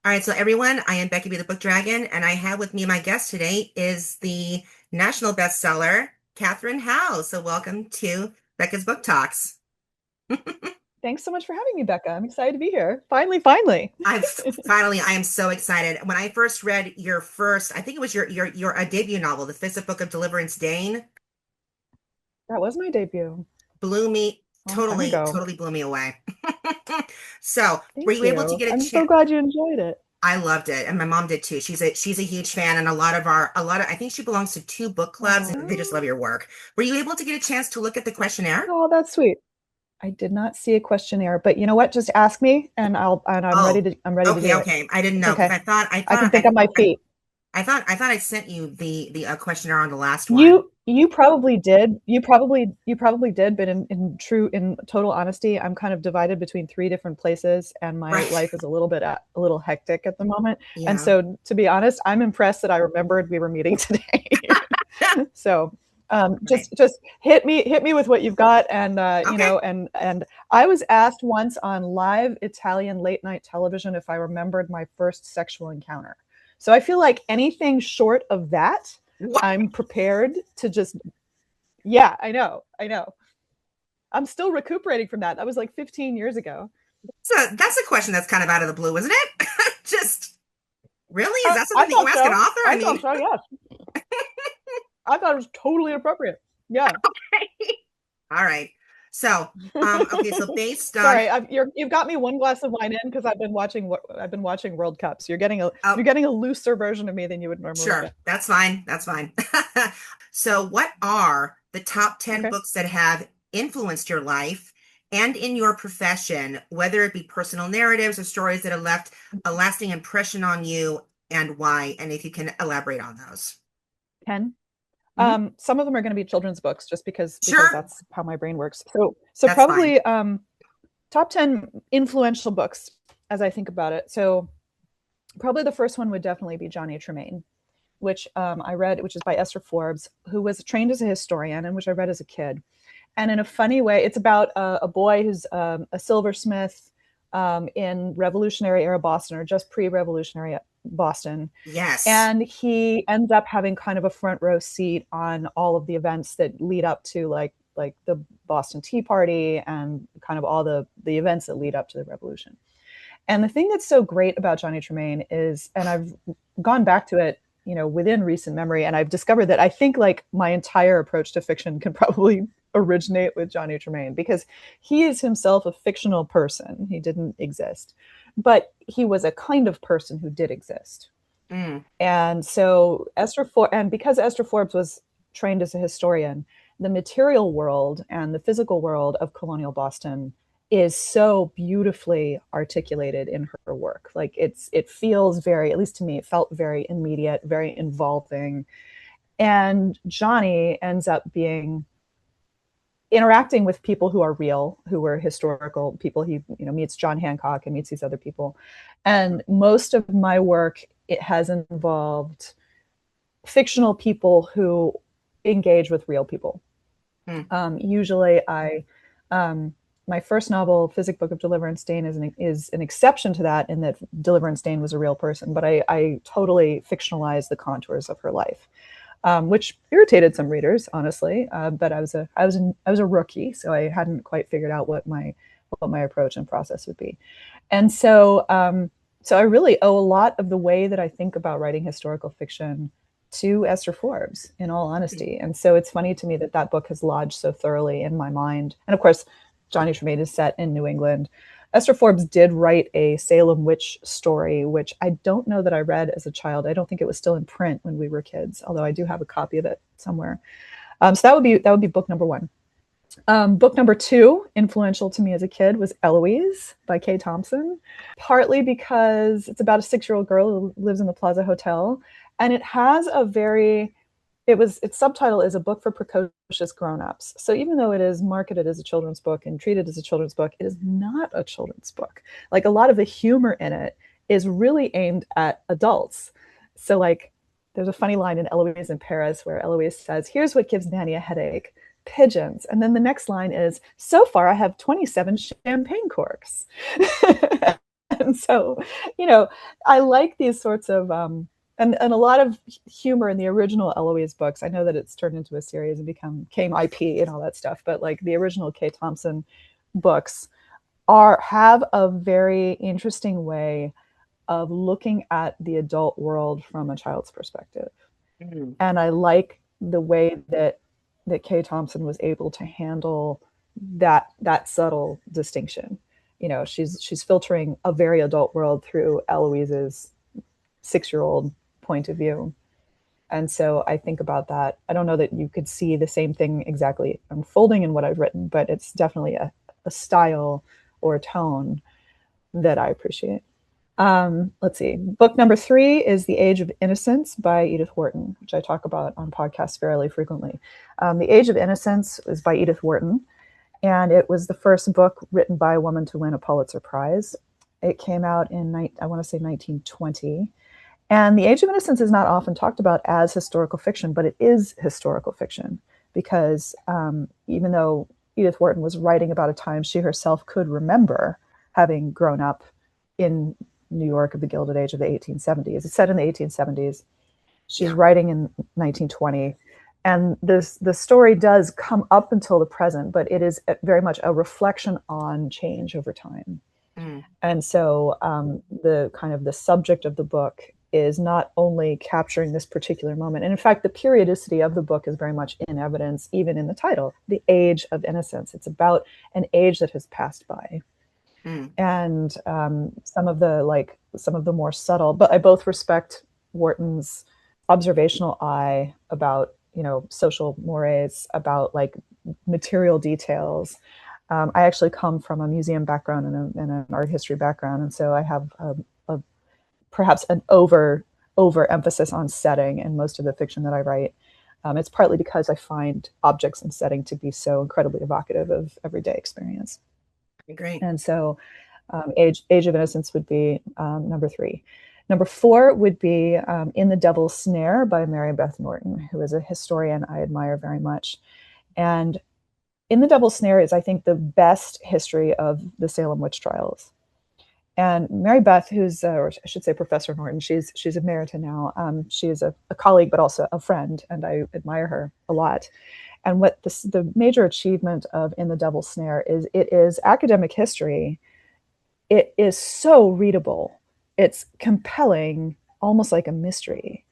All right, so everyone, I am Becca B. the Book Dragon, and I have with me my guest today is the national bestseller, Katherine Howe. So welcome to Becca's Book Talks. Thanks so much for having me, Becca. I'm excited to be here. Finally, finally. I am so excited. When I first read your first, I think it was your debut novel, The Fifth Book of Deliverance Dane, That was my debut blew me a long time ago. totally blew me away. So, were Thank you able to you. get a I'm so chance? glad you enjoyed it. I loved it, and my mom did too. She's a huge fan, and a lot of I think she belongs to two book clubs, and they just love Oh, your work. Were you able to get a chance to look at the questionnaire? oh, that's sweet. I did not see a questionnaire, but you know what? Just ask me and Oh, I'm ready to okay, do it. okay. I didn't It's know because okay. I can I, think on my feet. I thought I sent you the questionnaire on the last one. You probably did. You probably did, but in total honesty, I'm kind of divided between three different places and my Right. life is a little hectic at the moment. And Yeah. so to be honest, I'm impressed that I remembered we were meeting today. So Right. just hit me with what you've got and Okay. and I was asked once on live Italian late night television if I remembered my first sexual encounter. So I feel like anything short of that, What? I'm prepared to just, yeah, I know. I know. I'm still recuperating from that. That was like 15 years ago. So that's a question that's kind of out of the blue, isn't it? Just really? Is that I something that you thought ask an so. author? I I mean, thought so, yes. I thought it was totally appropriate. Yeah. all right. So, okay, so based on Sorry, you've got me one glass of wine in because I've been watching World Cups. oh, You're getting a looser version of me than you would normally sure, get. that's fine. That's fine. So, what are the top 10 Okay. books that have influenced your life and in your profession, whether it be personal narratives or stories that have left a lasting impression on you, and why? And if you can elaborate on those. 10. Mhm. Some of them are going to be children's books just because Sure, that's how my brain works. So that's fine. probably top 10 influential books as I think about it. So probably the first one would definitely be Johnny Tremain, which I read, which is by Esther Forbes, who was trained as a historian and which I read as a kid. And in a funny way, it's about a boy who's a silversmith in Revolutionary era Boston or just pre-Revolutionary Boston, Yes. and he ends up having kind of a front row seat on all of the events that lead up to like the Boston Tea Party and kind of all the events that lead up to the revolution. And the thing that's so great about Johnny Tremain is, and I've gone back to it, you know, within recent memory, and I've discovered that I think like my entire approach to fiction can probably originate with Johnny Tremain because he is himself a fictional person. He didn't exist, but he was a kind of person who did exist. Mm, And so and because Esther Forbes was trained as a historian, the material world and the physical world of colonial Boston is so beautifully articulated in her work. Like it feels very, at least to me, it felt very immediate, very involving. And Johnny ends up being interacting with people who are real, who were historical people. He, you know, meets John Hancock and meets these other people. And most of my work, it has involved fictional people who engage with real people. mm. Usually, um, my first novel, Physic Book of Deliverance Dane, is an exception to that in that Deliverance Dane was a real person, but I totally fictionalized the contours of her life, which irritated some readers, honestly. But I was a rookie, so I hadn't quite figured out what my approach and process would be, and so I really owe a lot of the way that I think about writing historical fiction to Esther Forbes, in all honesty. And so it's funny to me that that book has lodged so thoroughly in my mind. And of course, Johnny Tremain is set in New England. Esther Forbes did write a Salem witch story, which I don't know that I read as a child. I don't think it was still in print when we were kids, although I do have a copy of it somewhere. So that would be book number one. Book number two, influential to me as a kid, was Eloise by Kay Thompson, partly because it's about a 6-year-old girl who lives in the Plaza Hotel. And it has a very, its subtitle is a book for precocious grown-ups. So even though it is marketed as a children's book and treated as a children's book, it is not a children's book. Like a lot of the humor in it is really aimed at adults. So like there's a funny line in Eloise in Paris where Eloise says, "Here's what gives Nanny a headache: pigeons." And then the next line is, "So far I have 27 champagne corks." And so, you know, I like these sorts of and a lot of humor in the original Eloise books. I know that it's turned into a series and became IP and all that stuff, but like the original K. Thompson books have a very interesting way of looking at the adult world from a child's perspective. Mm-hmm. And I like the way that Kay Thompson was able to handle that subtle distinction. You know, she's filtering a very adult world through Eloise's 6-year-old point of view. And so I think about that. I don't know that you could see the same thing exactly unfolding in what I've written, but it's definitely a style or a tone that I appreciate. Let's see. Book number 3 is The Age of Innocence by Edith Wharton, which I talk about on podcasts fairly frequently. The Age of Innocence is by Edith Wharton, and it was the first book written by a woman to win a Pulitzer Prize. It came out in, I want to say 1920. And The Age of Innocence is not often talked about as historical fiction, but it is historical fiction because even though Edith Wharton was writing about a time she herself could remember, having grown up in New York of the Gilded Age of the 1870s. It's set in the 1870s. She's writing in 1920. And the story does come up until the present, but it is very much a reflection on change over time. Mm. And so the kind of the subject of the book is not only capturing this particular moment, and in fact, the periodicity of the book is very much in evidence, even in the title, The Age of Innocence. It's about an age that has passed by. Mm. And some of the more subtle, but I both respect Wharton's observational eye about, you know, social mores, about like material details. I actually come from a museum background and an art history background, and so I have perhaps an over emphasis on setting in most of the fiction that I write. It's partly because I find objects and setting to be so incredibly evocative of everyday experience. Great. And so Age of Innocence would be number 3. Number 4 would be In the Devil's Snare by Mary Beth Norton, who is a historian I admire very much. And In the Devil's Snare is, I think, the best history of the Salem Witch Trials. And Mary Beth, who's, or I should say Professor Norton, she's emerita now. She is a colleague, but also a friend, and I admire her a lot. And what the major achievement of In the Devil's Snare is, it is academic history. It is so readable. It's compelling, almost like a mystery.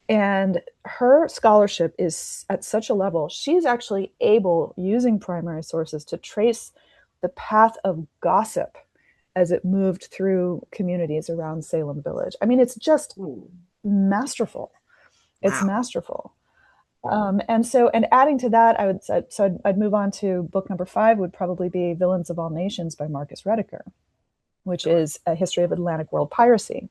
And her scholarship is at such a level, she's actually able, using primary sources, to trace the path of gossip as it moved through communities around Salem Village. I mean, it's just masterful. It's masterful. And adding to that, I'd move on to book number 5 would probably be Villains of All Nations by Marcus Rediker, which is a history of Atlantic world piracy.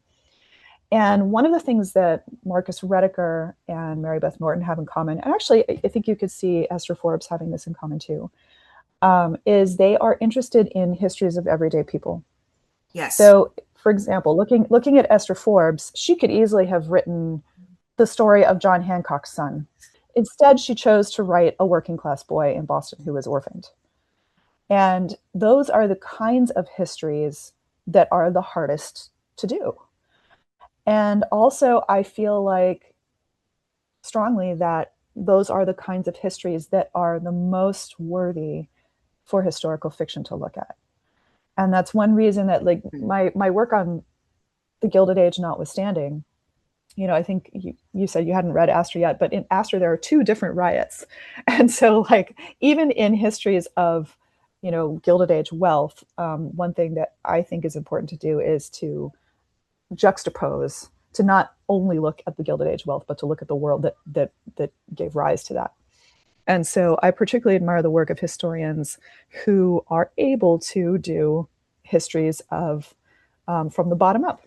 And one of the things that Marcus Rediker and Mary Beth Norton have in common, and actually I think you could see Esther Forbes having this in common too, is they are interested in histories of everyday people. Yes. So, for example, looking at Esther Forbes, she could easily have written the story of John Hancock's son. Instead, she chose to write a working class boy in Boston who was orphaned. And those are the kinds of histories that are the hardest to do. And also, I feel like strongly that those are the kinds of histories that are the most worthy for historical fiction to look at. And that's one reason that, like, my work on the Gilded Age notwithstanding, you know, I think you said you hadn't read Astor yet, but in Astor there are 2 different riots. And so, like, even in histories of, you know, Gilded Age wealth, one thing that I think is important to do is to juxtapose, to not only look at the Gilded Age wealth, but to look at the world that gave rise to that. And so I particularly admire the work of historians who are able to do histories of from the bottom up,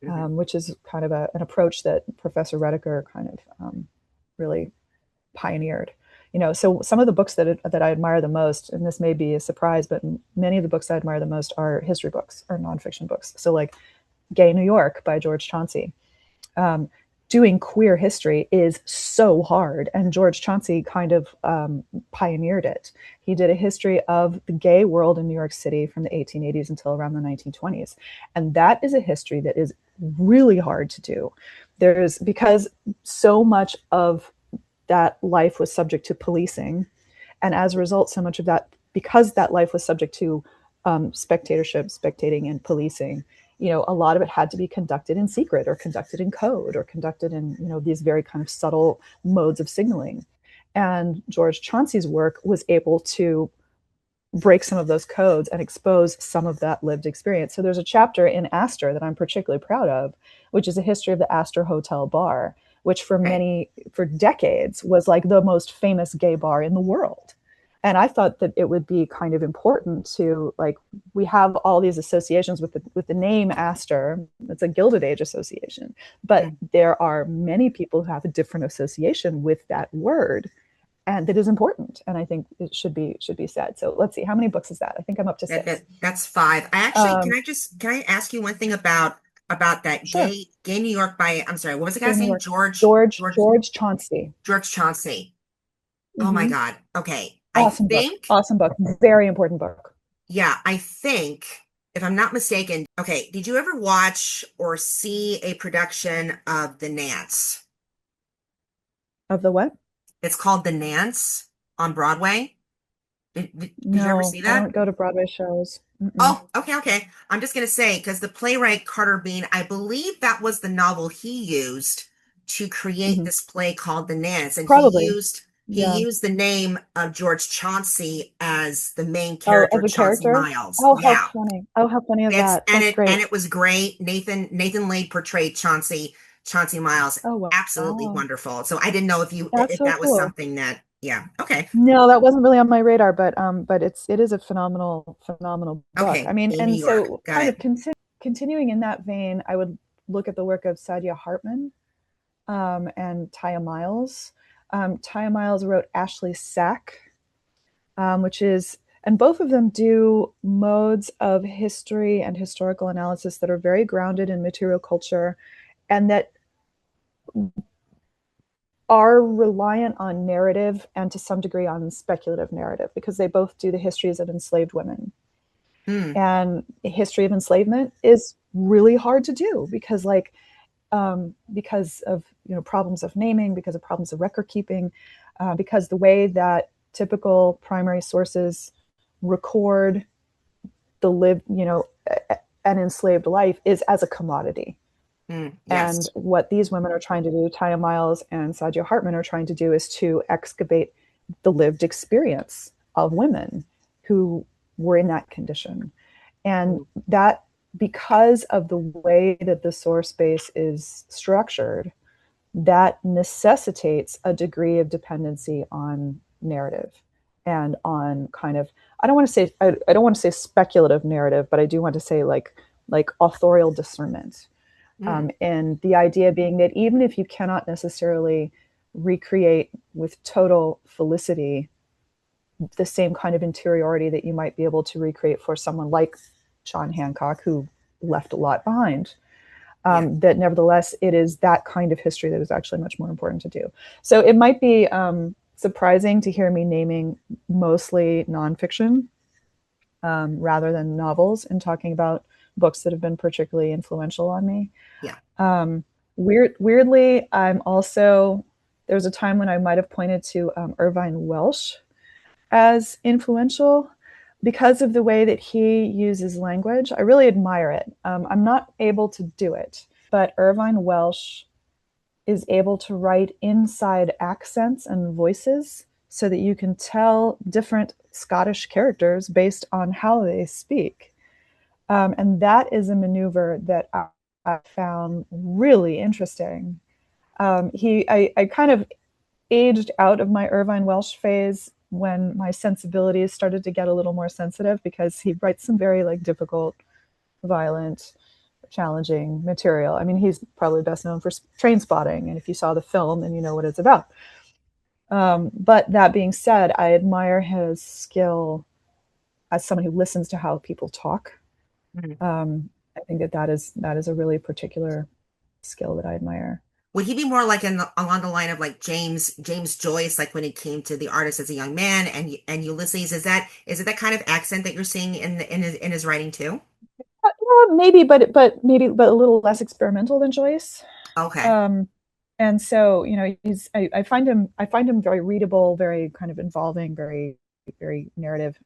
which is kind of an approach that Professor Rediker kind of really pioneered. You know, so some of the books that I admire the most, and this may be a surprise, but many of the books I admire the most are history books or nonfiction books. So like Gay New York by George Chauncey. doing queer history is so hard. And George Chauncey kind of pioneered it. He did a history of the gay world in New York City from the 1880s until around the 1920s. And that is a history that is really hard to do. Because so much of that life was subject to policing. And as a result, so much of that, because that life was subject to spectatorship, spectating, and policing, a lot of it had to be conducted in secret or conducted in code or conducted in, these very kind of subtle modes of signaling. And George Chauncey's work was able to break some of those codes and expose some of that lived experience. So there's a chapter in Astor that I'm particularly proud of, which is a history of the Astor Hotel bar, which for decades was like the most famous gay bar in the world. And I thought that it would be kind of important to, like, we have all these associations with the name Astor. It's a Gilded Age association, but there are many people who have a different association with that word, and that is important. And I think it should be said. So let's see, how many books is that? I think I'm up to 6. That's 5. I actually, can I ask you one thing about that Sure. gay New York by, I'm sorry, what was the Gay guy's New name? York. George Chauncey. George Chauncey. Oh my Mm-hmm. God. Okay. Awesome book. Awesome book. Very important book. Yeah, I think, if I'm not mistaken, okay, did you ever watch or see a production of The Nance? Of the what? It's called The Nance on Broadway. Did you ever No, see I that? don't go to Broadway shows. Mm-mm. Oh, okay, okay. I'm just gonna say, because the playwright Carter Bean, I believe that was the novel he used to create Mm-hmm. this play called The Nance, and Probably. he Yeah. used the name of George Chauncey as the main Oh, character, as a Chauncey character? Miles. Oh, how Yeah. funny. Oh, how funny is that? That's And great. it was great. Nathan Lade portrayed Chauncey Miles. Oh, Absolutely wow. wonderful. So I didn't know That's if so that was cool. something that, yeah. Okay. No, that wasn't really on my radar, but it is a phenomenal book. I Okay. mean, In New and York. so Got kind it. of continuing in that vein, I would look at the work of Saidiya Hartman and Taya Myles. Taya Myles wrote Ashley Sack, which is, and both of them do modes of history and historical analysis that are very grounded in material culture and that are reliant on narrative and to some degree on speculative narrative, because they both do the histories of enslaved women. Hmm. And the history of enslavement is really hard to do because of problems of naming, because of problems of record keeping, because the way that typical primary sources record the lived, an enslaved life is as a commodity. Hmm. And Yes. what these women are trying to do, Taya Myles and Saidiya Hartman are trying to do, is to excavate the lived experience of women who were in that condition. And Hmm. that, because of the way that the source base is structured, that necessitates a degree of dependency on narrative and on kind of, I don't want to say speculative narrative, but I do want to say like authorial discernment. Hmm. And the idea being that even if you cannot necessarily recreate with total felicity the same kind of interiority that you might be able to recreate for someone like John Hancock, who left a lot behind, Yeah. that nevertheless it is that kind of history that is actually much more important to do. So it might be surprising to hear me naming mostly nonfiction rather than novels and talking about books that have been particularly influential on me. Yeah. Weirdly, I'm also, there was a time when I might have pointed to Irvine Welsh as influential because of the way that he uses language. I really admire it. I'm not able to do it, but Irvine Welsh is able to write inside accents and voices so that you can tell different Scottish characters based on how they speak. And that is a maneuver that I found really interesting. I kind of aged out of my Irvine Welsh phase when my sensibilities started to get a little more sensitive, because he writes some very like difficult, violent, challenging material. I mean, he's probably best known for Train Spotting, and if you saw the film, then you know what it's about. But that being said, I admire his skill as someone who listens to how people talk. Hmm. I think that is a really particular skill that I admire. Would he be more like along the line of like James Joyce, like when it came to the artist as a young man, and Ulysses? Is it that kind of accent that you're seeing in his writing too? Well, maybe, but a little less experimental than Joyce. Okay. Um, and so, I find him very readable, very kind of involving, very narrative.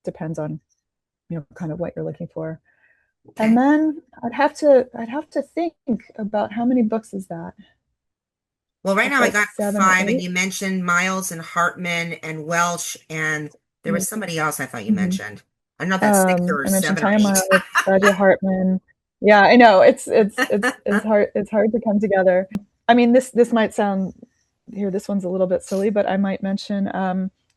Depends on, kind of what you're looking for. And Okay. then I'd have to think about how many books is that? Well, right That's now I like got seven or five, and eight. you mentioned Myles and Hartman and Welsh, and there was somebody else I thought you Mm-hmm. mentioned. I don't know if that's six or I mentioned seven or Taya eight. Miles, Sadia Hartman. Yeah, I know it's hard to come together. I mean, this might sound here. This one's a little bit silly, but I might mention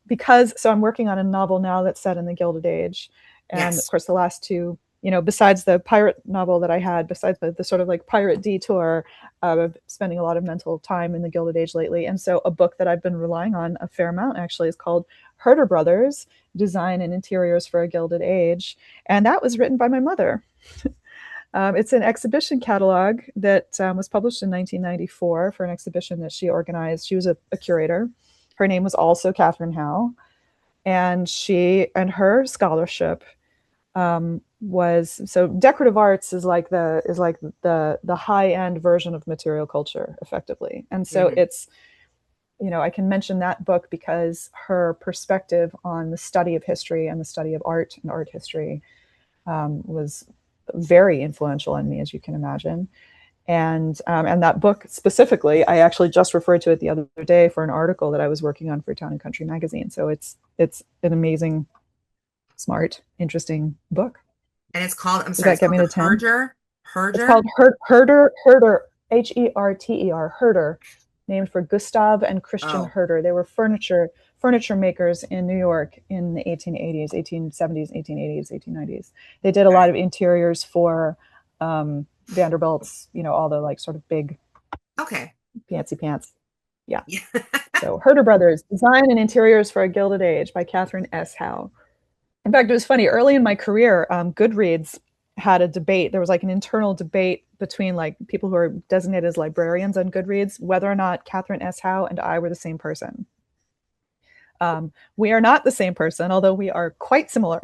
because I'm working on a novel now that's set in the Gilded Age, and of Yes. course the last two, besides the pirate novel that I had, besides the sort of like pirate detour, spending a lot of mental time in the Gilded Age lately, and so a book that I've been relying on a fair amount actually is called Herter Brothers: Design and Interiors for a Gilded Age, and that was written by my mother. It's an exhibition catalog that was published in 1994 for an exhibition that she organized. She was a curator. Her name was also Katherine Howe, and she and her scholarship was so decorative arts is like the high end version of material culture, effectively. And so Hmm. it's, I can mention that book because her perspective on the study of history and the study of art and art history was very influential on me, as you can imagine. And that book specifically, I actually just referred to it the other day for an article that I was working on for Town and Country magazine. So it's an amazing, smart, interesting book. And it's called, I'm Does sorry, that it's get called me the to 10? Herder. It's Herder. called Herter, Herter, Herter, named for Gustav and Christian Oh, Herter. They were furniture makers in New York in the 1880s, 1870s, 1880s, 1890s. They did a lot okay. of interiors for Vanderbilt's, all the like sort of big Okay. fancy pants. Yeah. Yeah. So Herter Brothers, Design and Interiors for a Gilded Age by Katherine S. Howe. In fact, it was funny. Early in my career, Goodreads had a debate. There was like an internal debate between like people who are designated as librarians on Goodreads whether or not Katherine S. Howe and I were the same person. We are not the same person, although we are quite similar.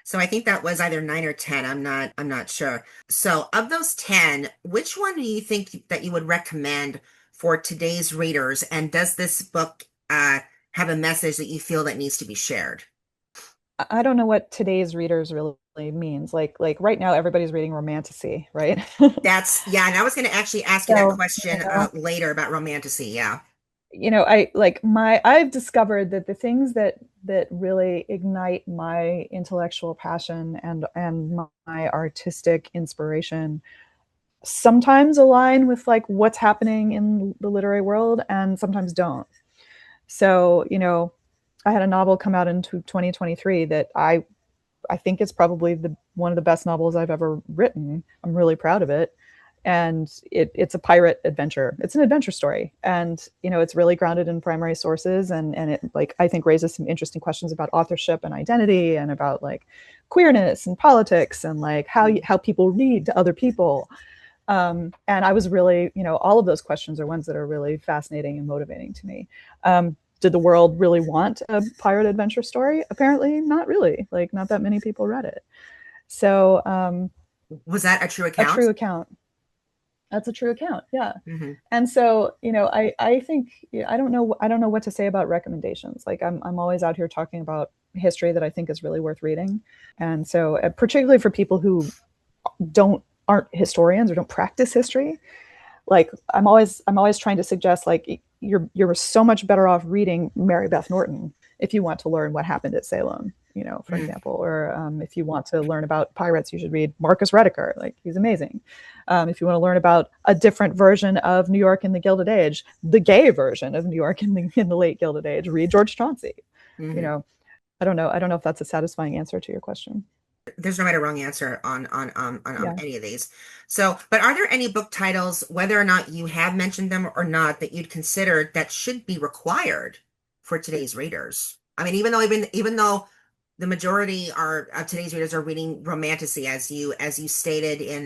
So I think that was either nine or 10. I'm not sure. So of those 10, which one do you think that you would recommend for today's readers? And does this book have a message that you feel that needs to be shared? I don't know what today's readers really means. Like right now, everybody's reading Romantasy, right? Yeah, and I was going to actually ask you that So, question later about Romantasy. Yeah. I've discovered that the things that really ignite my intellectual passion and my artistic inspiration sometimes align with like what's happening in the literary world and sometimes don't. So, I had a novel come out in 2023 that I think it's probably the one of the best novels I've ever written. I'm really proud of it. And it's a pirate adventure. It's an adventure story. And, it's really grounded in primary sources and it like I think raises some interesting questions about authorship and identity and about like queerness and politics and like how people read to other people. And I was really, all of those questions are ones that are really fascinating and motivating to me. Did the world really want a pirate adventure story? Apparently, not really. Like, not that many people read it. So, Was that a true a account? true account. That's a true account. Yeah. Hmm. And so, I think I don't know what to say about recommendations. Like, I'm always out here talking about history that I think is really worth reading. And so, particularly for people who aren't historians or don't practice history, like I'm always trying to suggest like you're so much better off reading Mary Beth Norton if you want to learn what happened at Salem, for Hmm. example, or if you want to learn about pirates, you should read Marcus Rediker. Like he's amazing. If you want to learn about a different version of New York in the Gilded Age, the gay version of New York in the late Gilded Age, read George Chauncey. You Hmm. know, I don't know if that's a satisfying answer to your question. There's no right or wrong answer on Yeah. any of these. So, but are there any book titles, whether or not you have mentioned them or not, that you'd consider that should be required for today's readers? I mean, even though the majority are of today's readers are reading Romantasy, as you stated in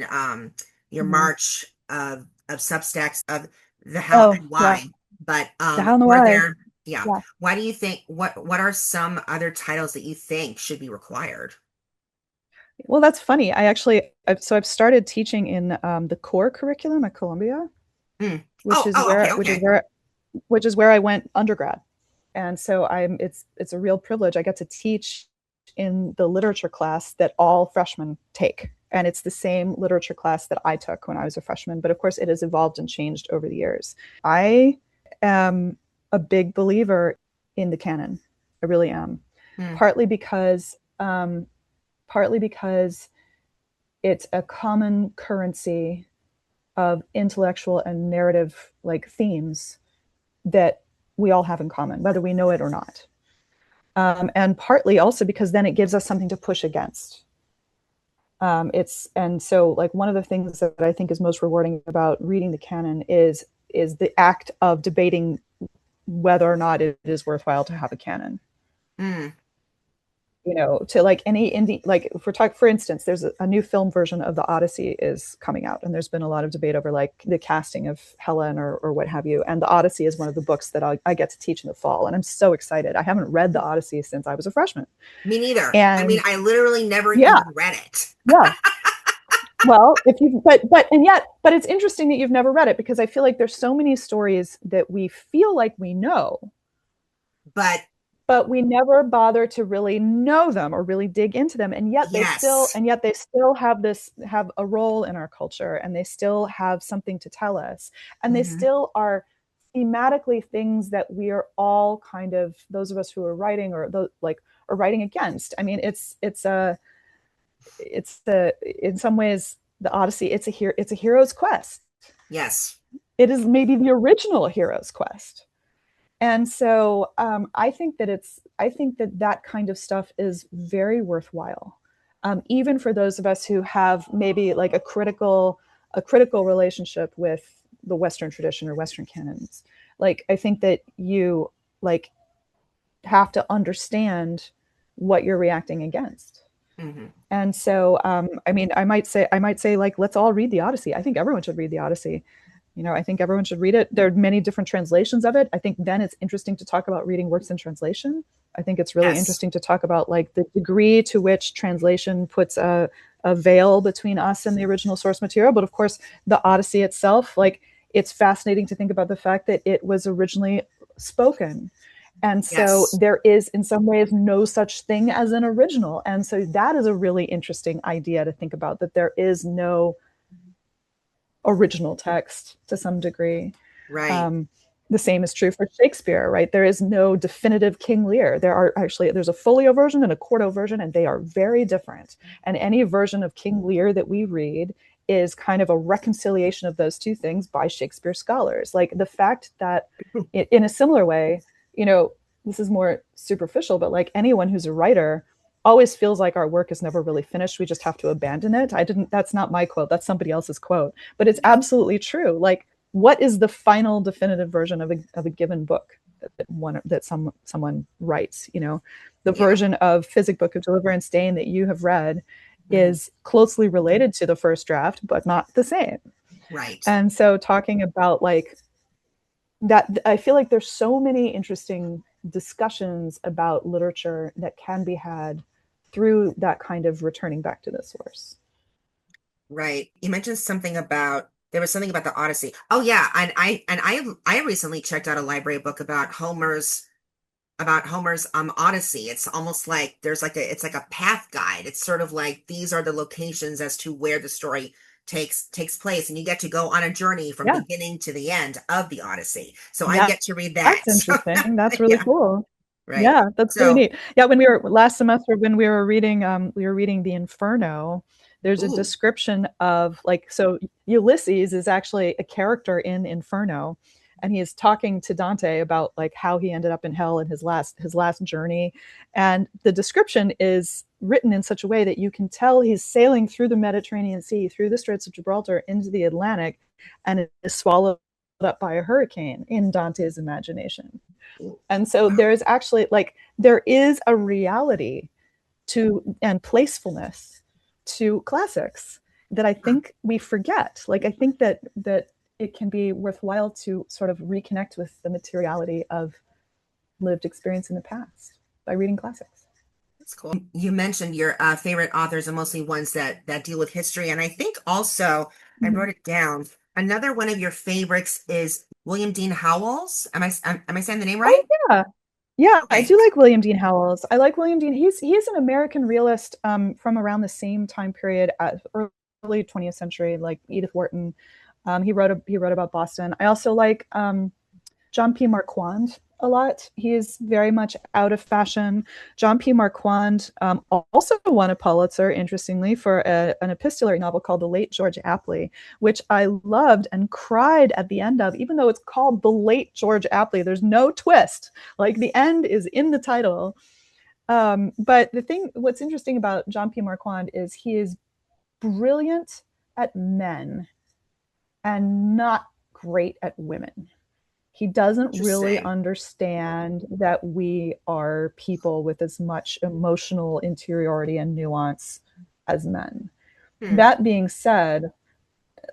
your Mm-hmm. March of substacks of the how Oh, and yeah. why. But The how and the were why. there, yeah. Yeah. Why do you think what are some other titles that you think should be required? Well, that's funny. I've started teaching in the core curriculum at Columbia, Hmm. which Oh, is oh, okay, where okay. I went undergrad. And so it's a real privilege. I get to teach in the literature class that all freshmen take. And it's the same literature class that I took when I was a freshman. But of course, it has evolved and changed over the years. I am a big believer in the canon. I really am. Hmm. Partly because um, partly because it's a common currency of intellectual and narrative like themes that we all have in common, whether we know it or not. And partly also because then it gives us something to push against. And so like one of the things that I think is most rewarding about reading the canon is the act of debating whether or not it is worthwhile to have a canon. Hmm. You know, to like any indie, like if we're talking, for instance, there's a new film version of the Odyssey is coming out, and there's been a lot of debate over like the casting of Helen or what have you. And the Odyssey is one of the books that I get to teach in the fall, and I'm so excited. I haven't read the Odyssey since I was a freshman, Me neither. I mean, and I literally never yeah, even read it. yeah. Well, if you but it's interesting that you've never read it because I feel like there's so many stories that we feel like we know, But but we never bother to really know them or really dig into them, yes. and yet they still have a role in our culture, and they still have something to tell us, and they Hmm. still are thematically things that we are all kind of, those of us who are writing or like are writing against. I mean, it's in some ways the Odyssey, it's a hero's quest. Yes. It is maybe the original hero's quest. And so I think that that kind of stuff is very worthwhile, even for those of us who have maybe like a critical relationship with the Western tradition or Western canons. Like I think that you like have to understand what you're reacting against. Hmm. And so, I mean, I might say, like, let's all read the Odyssey. I think everyone should read the Odyssey. You know, I think everyone should read it. There are many different translations of it. I think then it's interesting to talk about reading works in translation. I think it's really Yes. interesting to talk about like the degree to which translation puts a veil between us and the original source material. But of course, the Odyssey itself, like, it's fascinating to think about the fact that it was originally spoken, and so Yes. there is, in some ways, no such thing as an original. And so that is a really interesting idea to think about, that there is no original text to some degree. Right. Um, the same is true for Shakespeare, right? There is no definitive King Lear. There's a folio version and a quarto version, and they are very different. And any version of King Lear that we read is kind of a reconciliation of those two things by Shakespeare scholars. Like the fact that in a similar way, you know, this is more superficial, but like anyone who's a writer always feels like our work is never really finished. We just have to abandon it. That's not my quote. That's somebody else's quote, but it's Yeah. absolutely true. Like, what is the final definitive version of a given book that someone writes? You know, the Yeah. version of Physic Book of Deliverance Dane that you have read Hmm. is closely related to the first draft, but not the same. Right. And so talking about like that, I feel like there's so many interesting discussions about literature that can be had through that kind of returning back to the source. Right. You mentioned something about there was something about the Odyssey. Oh yeah, and I recently checked out a library book about Homer's Odyssey. It's almost like there's like a it's like a path guide. It's sort of like these are the locations as to where the story takes place, and you get to go on a journey from Yeah, beginning to the end of the Odyssey. So I yeah, get to read that. that's interesting. That's really Yeah, cool. right. Yeah, that's really So, neat. Yeah, when we were last semester, when we were reading the Inferno, there's a ooh, description of like, so Ulysses is actually a character in Inferno, and he is talking to Dante about like how he ended up in hell in his last journey. And the description is written in such a way that you can tell he's sailing through the Mediterranean Sea, through the Straits of Gibraltar into the Atlantic, and it is swallowed up by a hurricane in Dante's imagination. ooh, And so wow. there is actually like there is a reality to and placefulness to classics. that I think we forget. Like, I think that it can be worthwhile to sort of reconnect with the materiality of lived experience in the past by reading classics. That's cool. You mentioned your favorite authors are mostly ones that deal with history, and I think also I Mm-hmm. wrote it down. Another one of your favorites is William Dean Howells. Am I saying the name Oh right? yeah, yeah, I Okay. do like William Dean Howells. I like William Dean. He's an American realist from around the same time period as early 20th century, like Edith Wharton. He wrote about Boston. I also like John P. Marquand a lot. He is very much out of fashion. John P. Marquand also won a Pulitzer, interestingly, for an epistolary novel called The Late George Apley, which I loved and cried at the end of, even though it's called The Late George Apley. There's no twist. Like, the end is in the title. But what's interesting about John P. Marquand is he is brilliant at men and not great at women. He doesn't really Interesting. understand that we are people with as much emotional interiority and nuance as men. Hmm. That being said,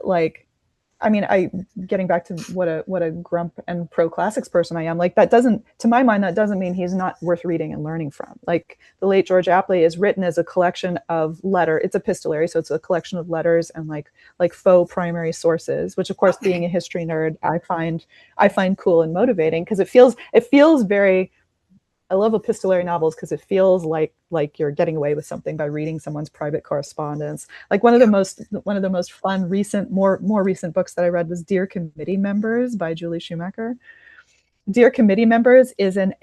like, I mean, I getting back to what a grump and pro classics person I am. Like, that doesn't, to my mind, that doesn't mean he's not worth reading and learning from. Like, The Late George Apley is written as a collection of it's epistolary, so it's a collection of letters and like faux primary sources. Which, of course, being Okay. a history nerd, I find cool and motivating because it feels very. I love epistolary novels because it feels like you're getting away with something by reading someone's private correspondence. Like, Yeah. one of the most fun more recent books that I read was Dear Committee Members by Julie Schumacher. Dear Committee Members is a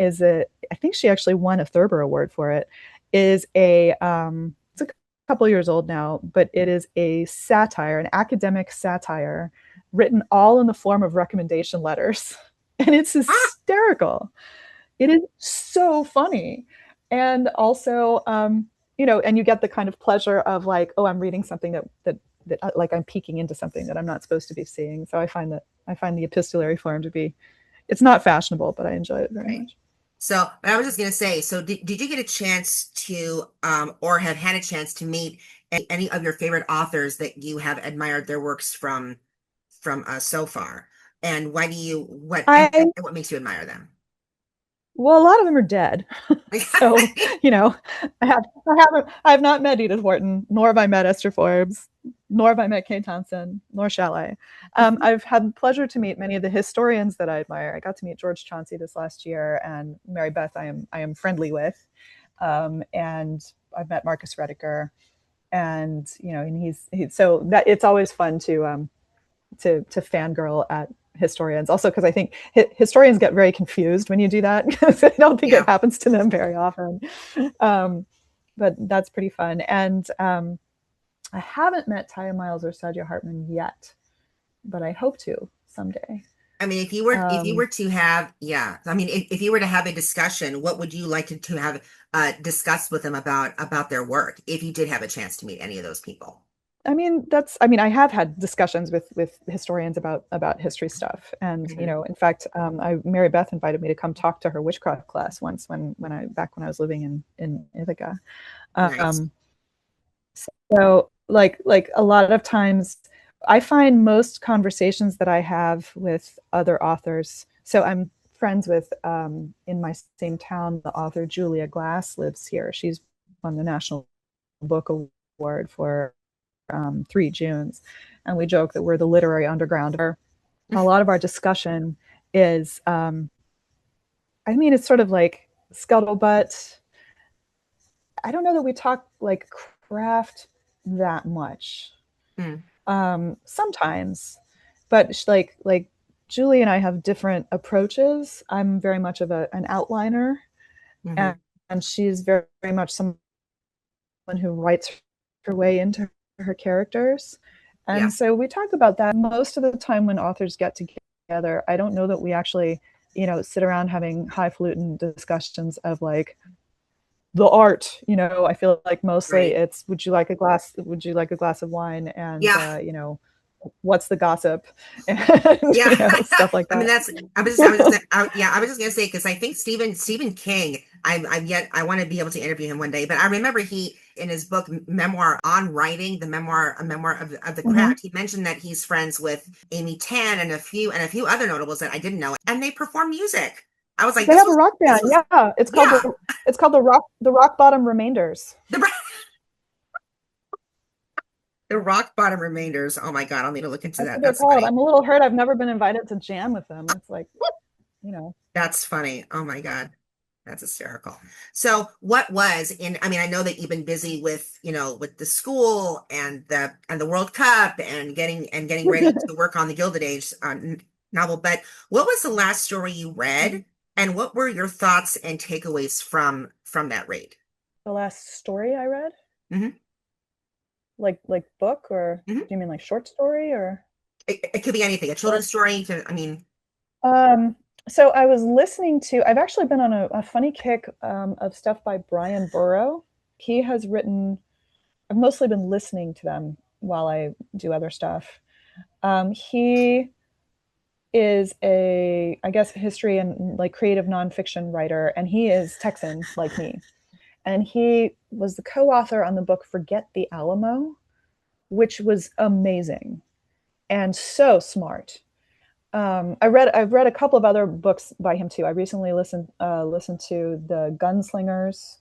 I think she actually won a Thurber Award for it. Is a it's a couple years old now, but it is a satire, an academic satire, written all in the form of recommendation letters, and it's Ah, hysterical. It is so funny. And also, and you get the kind of pleasure of like, oh, I'm reading something that like I'm peeking into something that I'm not supposed to be seeing. So I find the epistolary form to be, it's not fashionable, but I enjoy it very right. much. So I was just gonna say, so did you get a chance to or have had a chance to meet any of your favorite authors that you have admired their works from so far? And why do you I and what makes you admire them? Well, a lot of them are dead. So, I have not met Edith Wharton, nor have I met Esther Forbes, nor have I met Kay Thompson, nor shall I. I've had the pleasure to meet many of the historians that I admire. I got to meet George Chauncey this last year, and Mary Beth I am friendly with. And I've met Marcus Rediker, and and so that it's always fun to fangirl at historians. Also, because I think historians get very confused when you do that because I don't think it Yeah. happens to them very often. Um, but that's pretty fun. And I haven't met Taya Myles or Sadia Hartman yet, but I hope to someday. I mean, if you Um, were to have, yeah, I mean, if you were to have a discussion, what would you like to have discussed with them about their work if you did have a chance to meet any of those people? I have had discussions with historians about history stuff, and Hmm. in fact, Mary Beth invited me to come talk to her witchcraft class once when I was living in Ithaca. Nice. Um, so like a lot of times I find most conversations that I have with other authors. So I'm friends with in my same town, the author Julia Glass lives here. She's won the National Book Award for Three Junes. And we joke that we're the literary underground. A lot of our discussion is it's sort of like scuttlebutt. I don't know that we talk like craft that much. Hmm. Sometimes, but like Julie and I have different approaches. I'm very much of an outliner, and, Hmm. and she's very, very much someone who writes her way into her characters. Yeah. And so we talk about that most of the time when authors get together. I don't know that we actually, sit around having highfalutin discussions of like the art. I feel like mostly Right. it's would you like a glass of wine, and Yeah. what's the gossip, and Yeah. stuff like I mean, that. that's, I was just, yeah, I was just gonna say, because I think Stephen King, I want to be able to interview him one day, but I remember in his book memoir on writing, a memoir of the Mm-hmm. craft, he mentioned that he's friends with Amy Tan and a few other notables that I didn't know, and they perform music. I was like, They have a rock this band. was Yeah, yeah, it's called the Rock Bottom Remainders. the the rock bottom remainders. Oh my God, I'll need to look into That's that. what they're That's called. funny. I'm a little hurt. I've never been invited to jam with them. It's like, you know. That's funny. Oh my God. That's hysterical. So what was in, I mean, I know that you've been busy with, with the school and the World Cup and getting ready to work on the Gilded Age novel, but what was the last story you read and what were your thoughts and takeaways from that read? The last story I read, Hmm. like book, or Hmm. do you mean like short story, or It could be anything, a or children's story to, I mean, um so I was listening to, I've actually been on a funny kick of stuff by Brian Burrow. He has written, I've mostly been listening to them while I do other stuff. He is a, I guess, history and like creative nonfiction writer, and he is Texan like me. And he was the co-author on the book Forget the Alamo, which was amazing and so smart. I've read a couple of other books by him too. I recently listened to the Gunfighters.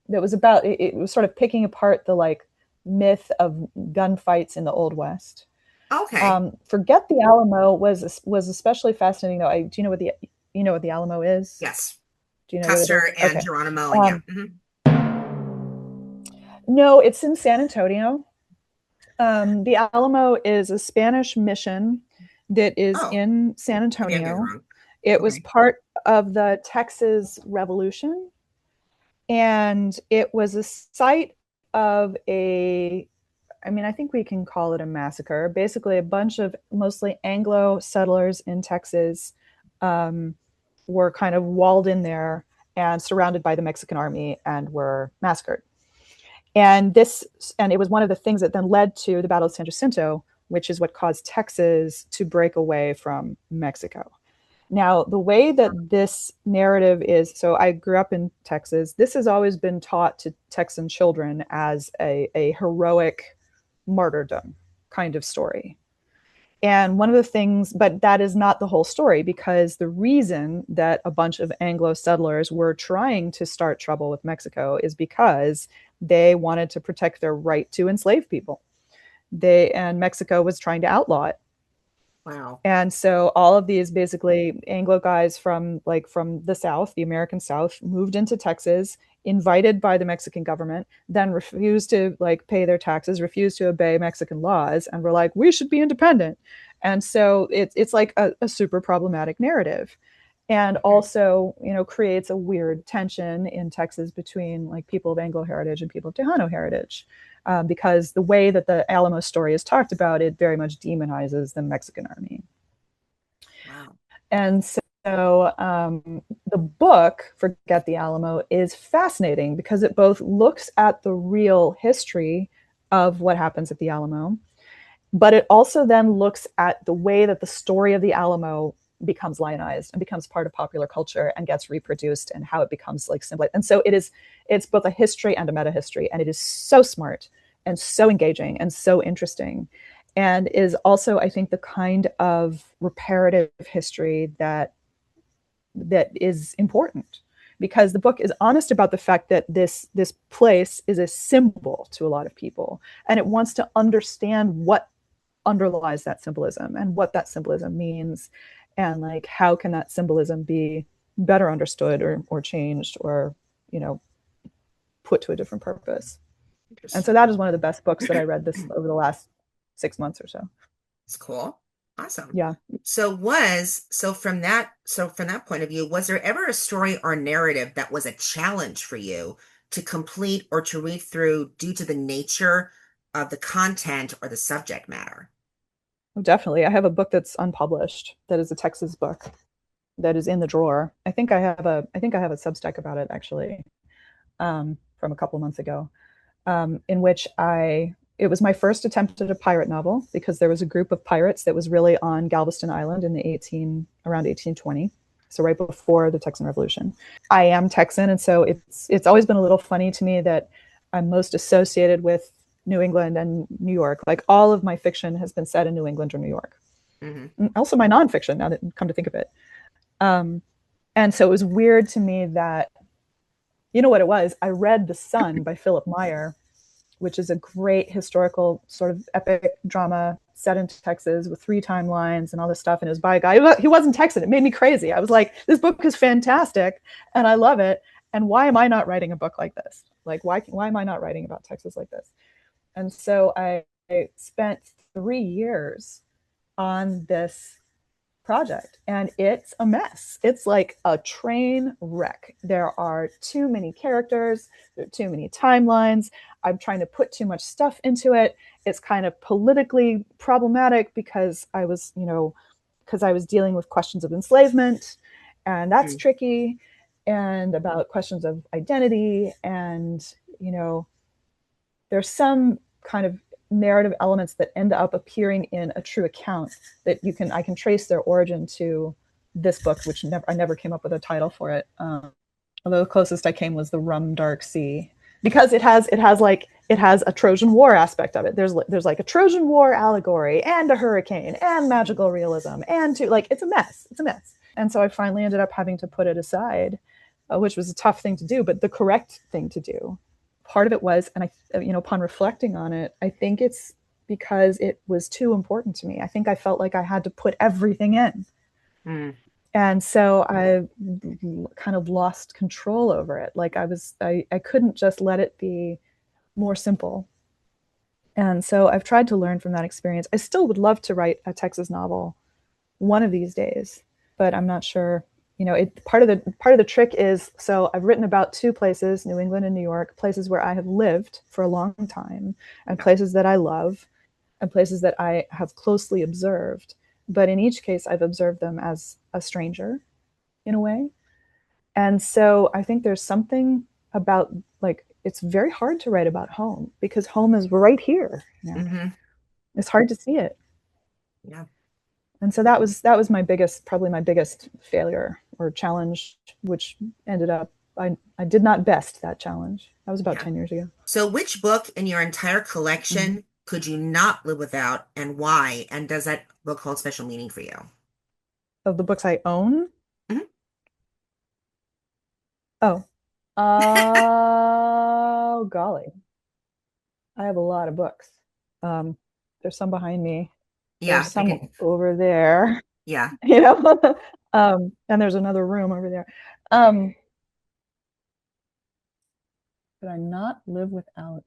That was about, it was sort of picking apart the like myth of gunfights in the Old West. okay. Forget the Alamo was especially fascinating though. Do you know what the, you know what the Alamo is? Yes. Do you know what it is? Custer and Okay. Geronimo and yeah. Um, Mhm. no, it's in San Antonio. The Alamo is a Spanish mission that is Oh, in San maybe I'm getting it Antonio. wrong. It was Okay. part of the Texas Revolution, and it was a site of a, I mean, I think we can call it a massacre. Basically, a bunch of mostly Anglo settlers in Texas um, were kind of walled in there and surrounded by the Mexican army and were massacred. And it was one of the things that then led to the Battle of San Jacinto, which is what caused Texas to break away from Mexico. Now, the way that this narrative is, so I grew up in Texas. This has always been taught to Texan children as a heroic martyrdom kind of story. And one of the things, but that is not the whole story, because the reason that a bunch of Anglo settlers were trying to start trouble with Mexico is because they wanted to protect their right to enslave people. And Mexico was trying to outlaw it. Wow. And so all of these basically Anglo guys from the South, the American South, moved into Texas, invited by the Mexican government, then refused to like pay their taxes, refused to obey Mexican laws, and were like, we should be independent. And so it's like a super problematic narrative. And also, creates a weird tension in Texas between like people of Anglo heritage and people of Tejano heritage, because the way that the Alamo story is talked about, it very much demonizes the Mexican army. Wow. And so the book, Forget the Alamo, is fascinating because it both looks at the real history of what happens at the Alamo, but it also then looks at the way that the story of the Alamo becomes lionized and becomes part of popular culture and gets reproduced, and how it becomes like symbolic. And so it's both a history and a meta history, and it is so smart and so engaging and so interesting, and is also, I think, the kind of reparative history that is important, because the book is honest about the fact that this place is a symbol to a lot of people, and it wants to understand what underlies that symbolism and what that symbolism means, and like how can that symbolism be better understood or changed, or you know put to a different purpose. And so Interesting. that is one of the best books that I read this over the last 6 months or so. It's cool. Awesome. Yeah. So from that point of view, was there ever a story or narrative that was a challenge for you to complete or to read through due to the nature of the content or the subject matter? Definitely. I have a book that's unpublished that is a Texas book that is in the drawer. I think I have a Substack about it actually, from a couple of months ago, in which it was my first attempt at a pirate novel, because there was a group of pirates that was really on Galveston Island in the around 1820. so right before the Texan Revolution. I am Texan, and so it's always been a little funny to me that I'm most associated with New England and New York. Like all of my fiction has been set in New England or New York. Mm-hmm. Also my nonfiction, now that come to think of it. And so it was weird to me that, you know what it was? I read The Sun by Philip Meyer, which is a great historical sort of epic drama set in Texas with 3 timelines and all this stuff. And it was by a guy, he wasn't Texan. It made me crazy. I was like, this book is fantastic and I love it. And why am I not writing a book like this? Like, why am I not writing about Texas like this? And so I spent 3 years on this project and it's a mess. It's like a train wreck. There are too many characters, there are too many timelines. I'm trying to put too much stuff into it. It's kind of politically problematic because I was dealing with questions of enslavement, and that's tricky, and about questions of identity, and there's some kind of narrative elements that end up appearing in a true account that I can trace their origin to this book, which I never came up with a title for it. Although the closest I came was The Rum Dark Sea, because it has a Trojan War aspect of it. There's like a Trojan War allegory and a hurricane and magical realism and it's a mess. It's a mess. And so I finally ended up having to put it aside, which was a tough thing to do, but the correct thing to do. Part of it was, and upon reflecting on it, I think it's because it was too important to me. I think I felt like I had to put everything in. And so I kind of lost control over it. Like I couldn't just let it be more simple. And so I've tried to learn from that experience. I still would love to write a Texas novel one of these days, but I'm not sure. Part of the trick is, so I've written about 2 places, New England and New York, places where I have lived for a long time, and places that I love, and places that I have closely observed. But in each case, I've observed them as a stranger, in a way. And so I think there's something about, it's very hard to write about home because home is right here. Mm-hmm. It's hard to see it. Yeah. And so that was probably my biggest failure or challenge, which ended up, I did not best that challenge. That was about 10 years ago. So which book in your entire collection could you not live without, and why? And does that book hold special meaning for you? Of the books I own? Mm-hmm. Oh. Golly. I have a lot of books. There's some behind me. Yeah, There's some over there. Yeah. And there's another room over there. Could I not live without?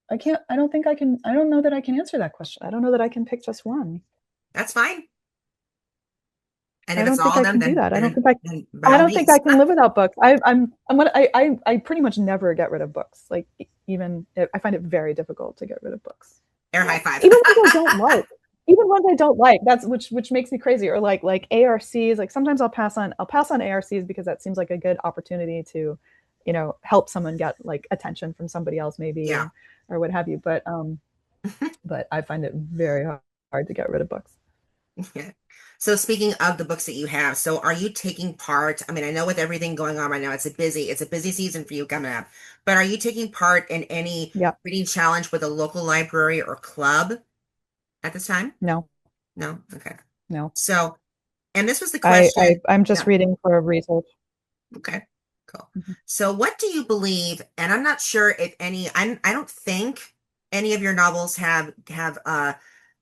I don't know that I can answer that question. I don't know that I can pick just one. That's fine. And I if it's don't think all of I them, can do that. I don't think I means. can live without books. I pretty much never get rid of books. Like I find it very difficult to get rid of books. Air high five. Even ones I don't like. Even ones I don't like. That's which makes me crazy. Or like ARCs. Like sometimes I'll pass on ARCs because that seems like a good opportunity to, help someone get like attention from somebody else maybe, or what have you. But I find it very hard to get rid of books. Yeah. So speaking of the books that you have, so are you taking part? I mean, I know with everything going on right now, it's a busy season for you coming up, but are you taking part in any reading challenge with a local library or club at this time? No. No? Okay. No. So, and this was the question. I'm just reading for research. Okay, cool. So what do you believe, and I'm not sure if I don't think any of your novels have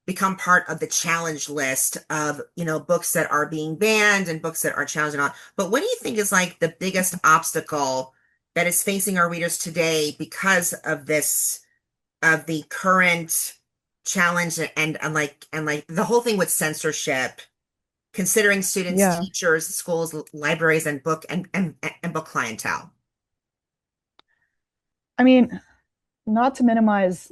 become part of the challenge list of, books that are being banned and books that are challenged and all. But what do you think is like the biggest obstacle that is facing our readers today because of the current challenge and like the whole thing with censorship, considering students, teachers, schools, libraries, and book clientele? I mean, not to minimize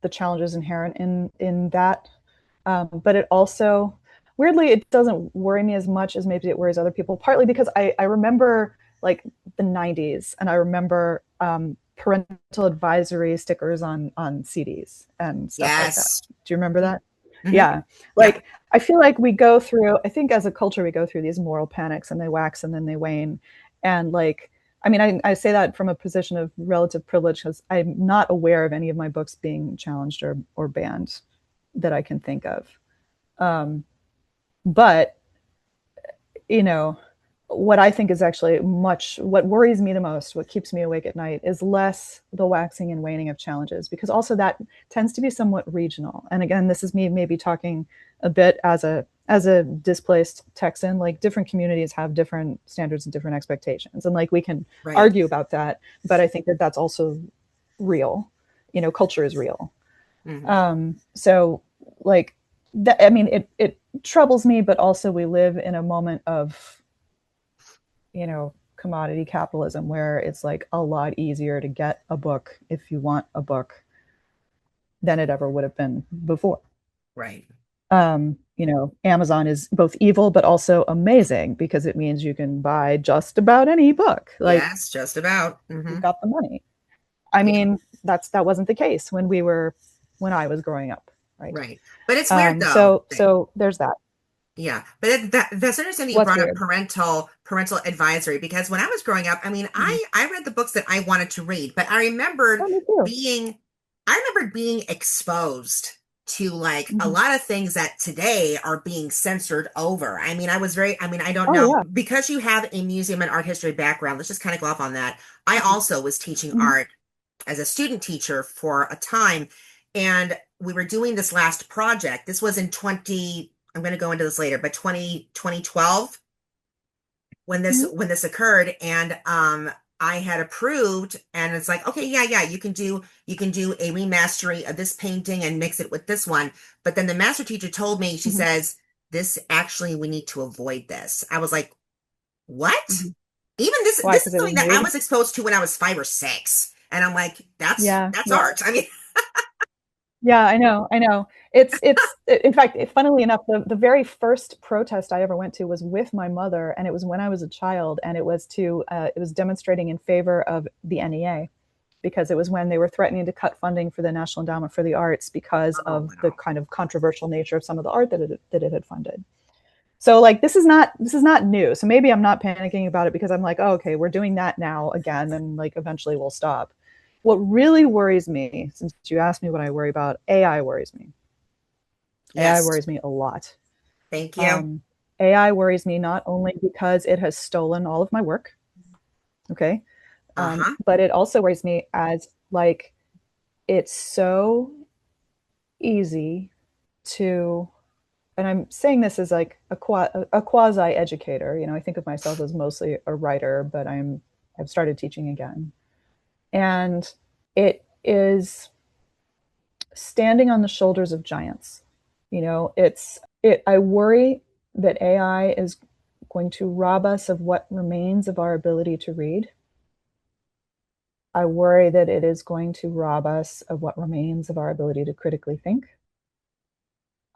the challenges inherent in that, but it also, weirdly, it doesn't worry me as much as maybe it worries other people, partly because I remember like the 90s, and I remember parental advisory stickers on CDs and stuff like that. Do you remember that? Hmm. Yeah. Yep. Like, I feel like we go through, I think as a culture, we go through these moral panics and they wax and then they wane. And like, I mean, I say that from a position of relative privilege because I'm not aware of any of my books being challenged or banned that I can think of. Um, but, you know, what I think is actually what worries me the most, what keeps me awake at night, is less the waxing and waning of challenges, because also that tends to be somewhat regional. And again, this is me maybe talking a bit as a displaced Texan. Like, different communities have different standards and different expectations, and like we can Right. argue about that. But I think that that's also real. Culture is real. Hmm. So like that, I mean, it troubles me, but also we live in a moment of commodity capitalism where it's like a lot easier to get a book if you want a book than it ever would have been before. Right. Amazon is both evil but also amazing because it means you can buy just about any book. Like, Yes, just about. Hmm. you've got the money. I Yeah. mean, that wasn't the case when I was growing up, right? Right. But it's weird though. So there's that. Yeah, but that's interesting that you What's brought up weird? parental advisory, because when I was growing up, I mean, Mhm. I read the books that I wanted to read, but Oh, me too. being I remembered being exposed to like a Hmm. lot of things that today are being censored over. I mean, I don't Oh know, yeah. because you have a museum and art history background. Let's just kind of go off on that. I Hmm. also was teaching Hmm. art as a student teacher for a time, and we were doing this last project. This was in 20, I'm going to go into this later, but 2012 Hmm. when this occurred. And I had approved, and it's like, okay, yeah, you can do a remastery of this painting and mix it with this one. But then the master teacher told me, she Hmm. says, this actually, we need to avoid this. I was like, what? Hmm. Even Why? this Because is it was something that I nude. was exposed to when I was 5 or 6. And I'm like, Yeah. that's Yeah. art. I mean, Yeah, I know, I know. In fact, funnily enough, the very first protest I ever went to was with my mother, and it was when I was a child, and it was demonstrating in favor of the NEA, because it was when they were threatening to cut funding for the National Endowment for the Arts because oh of the wow. kind of controversial nature of some of the art that it had funded. So like this is not new. So maybe I'm not panicking about it because I'm like, oh, okay, we're doing that now again, and like eventually we'll stop. What really worries me, since you asked me what I worry about, AI worries me. AI Yes. worries me a lot. Thank you. Um, AI worries me not only because it has stolen all of my work, okay, Uh-huh. but it also worries me as like it's so easy to, and I'm saying this as like a quasi educator. I think of myself as mostly a writer, but I've started teaching again, and it is standing on the shoulders of giants. I worry that AI is going to rob us of what remains of our ability to read. I worry that it is going to rob us of what remains of our ability to critically think.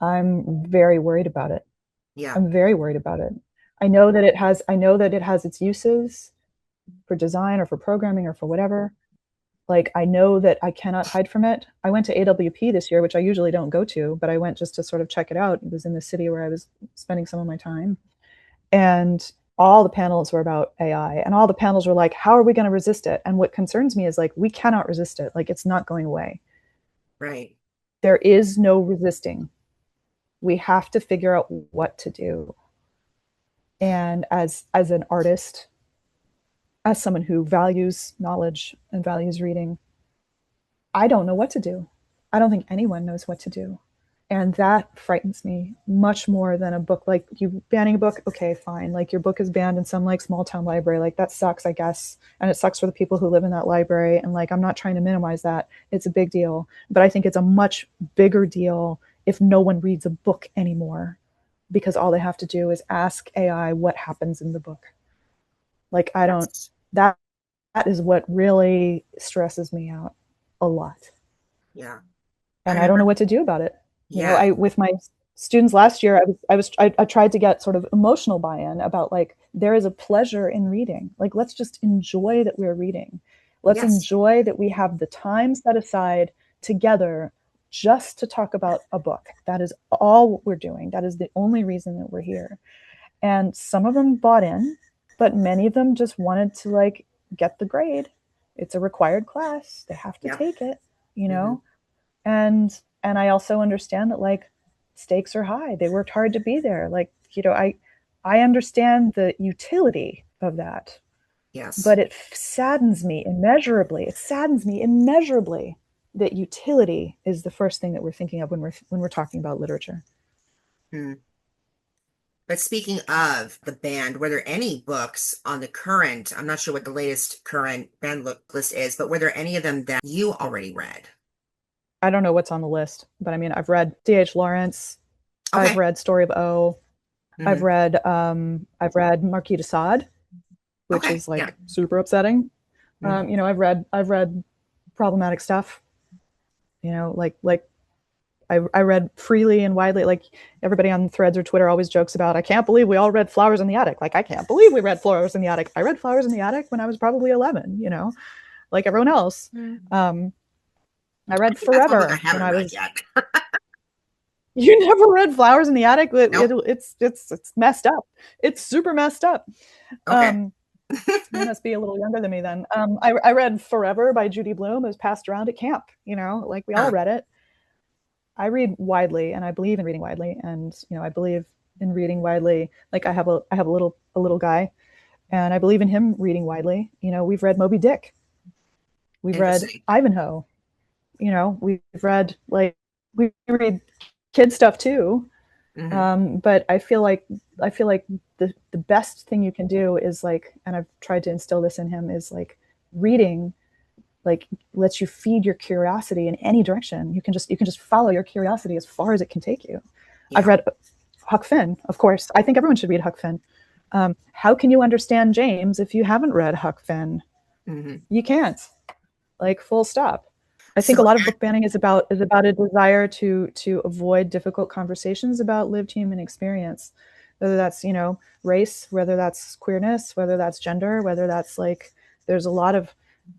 I'm very worried about it. Yeah. I'm very worried about it. I know that it has its uses for design or for programming or for whatever. Like, I know that I cannot hide from it. I went to AWP this year, which I usually don't go to, but I went just to sort of check it out. It was in the city where I was spending some of my time. And all the panels were about AI, and all the panels were like, how are we going to resist it? And what concerns me is like, we cannot resist it. Like, it's not going away. Right. There is no resisting. We have to figure out what to do. And as an artist, as someone who values knowledge and values reading, I don't know what to do. I don't think anyone knows what to do. And that frightens me much more than a book. Like, you banning a book, okay, fine. Like, your book is banned in some like small town library. Like, that sucks, I guess. And it sucks for the people who live in that library. And like, I'm not trying to minimize that. It's a big deal. But I think it's a much bigger deal if no one reads a book anymore, because all they have to do is ask AI what happens in the book. Like, I don't, Yes. that, that is what really stresses me out a lot. Yeah. I And I don't know remember. what to do about it. Yeah. I with my students last year, I tried to get sort of emotional buy-in about like, there is a pleasure in reading. Like, let's just enjoy that we're reading. Let's Yes. enjoy that we have the time set aside together just to talk about a book. That is all we're doing. That is the only reason that we're here. And some of them bought in, but many of them just wanted to like get the grade. It's a required class. They have to Yeah. take it, you Mm-hmm. know? And I also understand that like stakes are high. They worked hard to be there. Like, you know, I understand the utility of that, Yes. but it saddens me immeasurably. It saddens me immeasurably that utility is the first thing that we're thinking of when we're talking about literature. Hmm. But speaking of the band, were there any books on the current, I'm not sure what the latest current band list is, but were there any of them that you already read? I don't know what's on the list, but I mean, I've read D.H. Lawrence, I've Okay. read Story of O, Hmm. I've read Marquis de Sade, which Okay. is Yeah. like super upsetting. Hmm. You know, I've read problematic stuff. You know, like I read freely and widely. Like everybody on Threads or Twitter always jokes about, I can't believe we all read Flowers in the Attic. Like I can't believe we read Flowers in the Attic. I read Flowers in the Attic when I was probably 11. You know, like everyone else. Um, I I read think that's one book I Forever when haven't I read was. yet. You never read Flowers in the Attic? Nope. It's messed up. It's super messed up. Okay. Um, you must be a little younger than me then. I read Forever by Judy Blume. It was passed around at camp. You know, like we all Huh. read it. I read widely, and I believe in reading widely, and you know, I believe in reading widely. Like I have a little guy, and I believe in him reading widely. You know, we've read Moby Dick, we've read Interesting. Ivanhoe. You know, we've read like we read kid stuff too. Hmm. But I feel like the best thing you can do is like, and I've tried to instill this in him, is like reading like lets you feed your curiosity in any direction. You can just follow your curiosity as far as it can take you. I've Yeah. read Huck Finn, of course. I think everyone should read Huck Finn. How can you understand James if you haven't read Huck Finn? Hmm. You can't. Like full stop. I think a So, lot of book banning is about a desire to avoid difficult conversations about lived human experience, whether that's you know race, whether that's queerness, whether that's gender, whether that's like there's a lot of,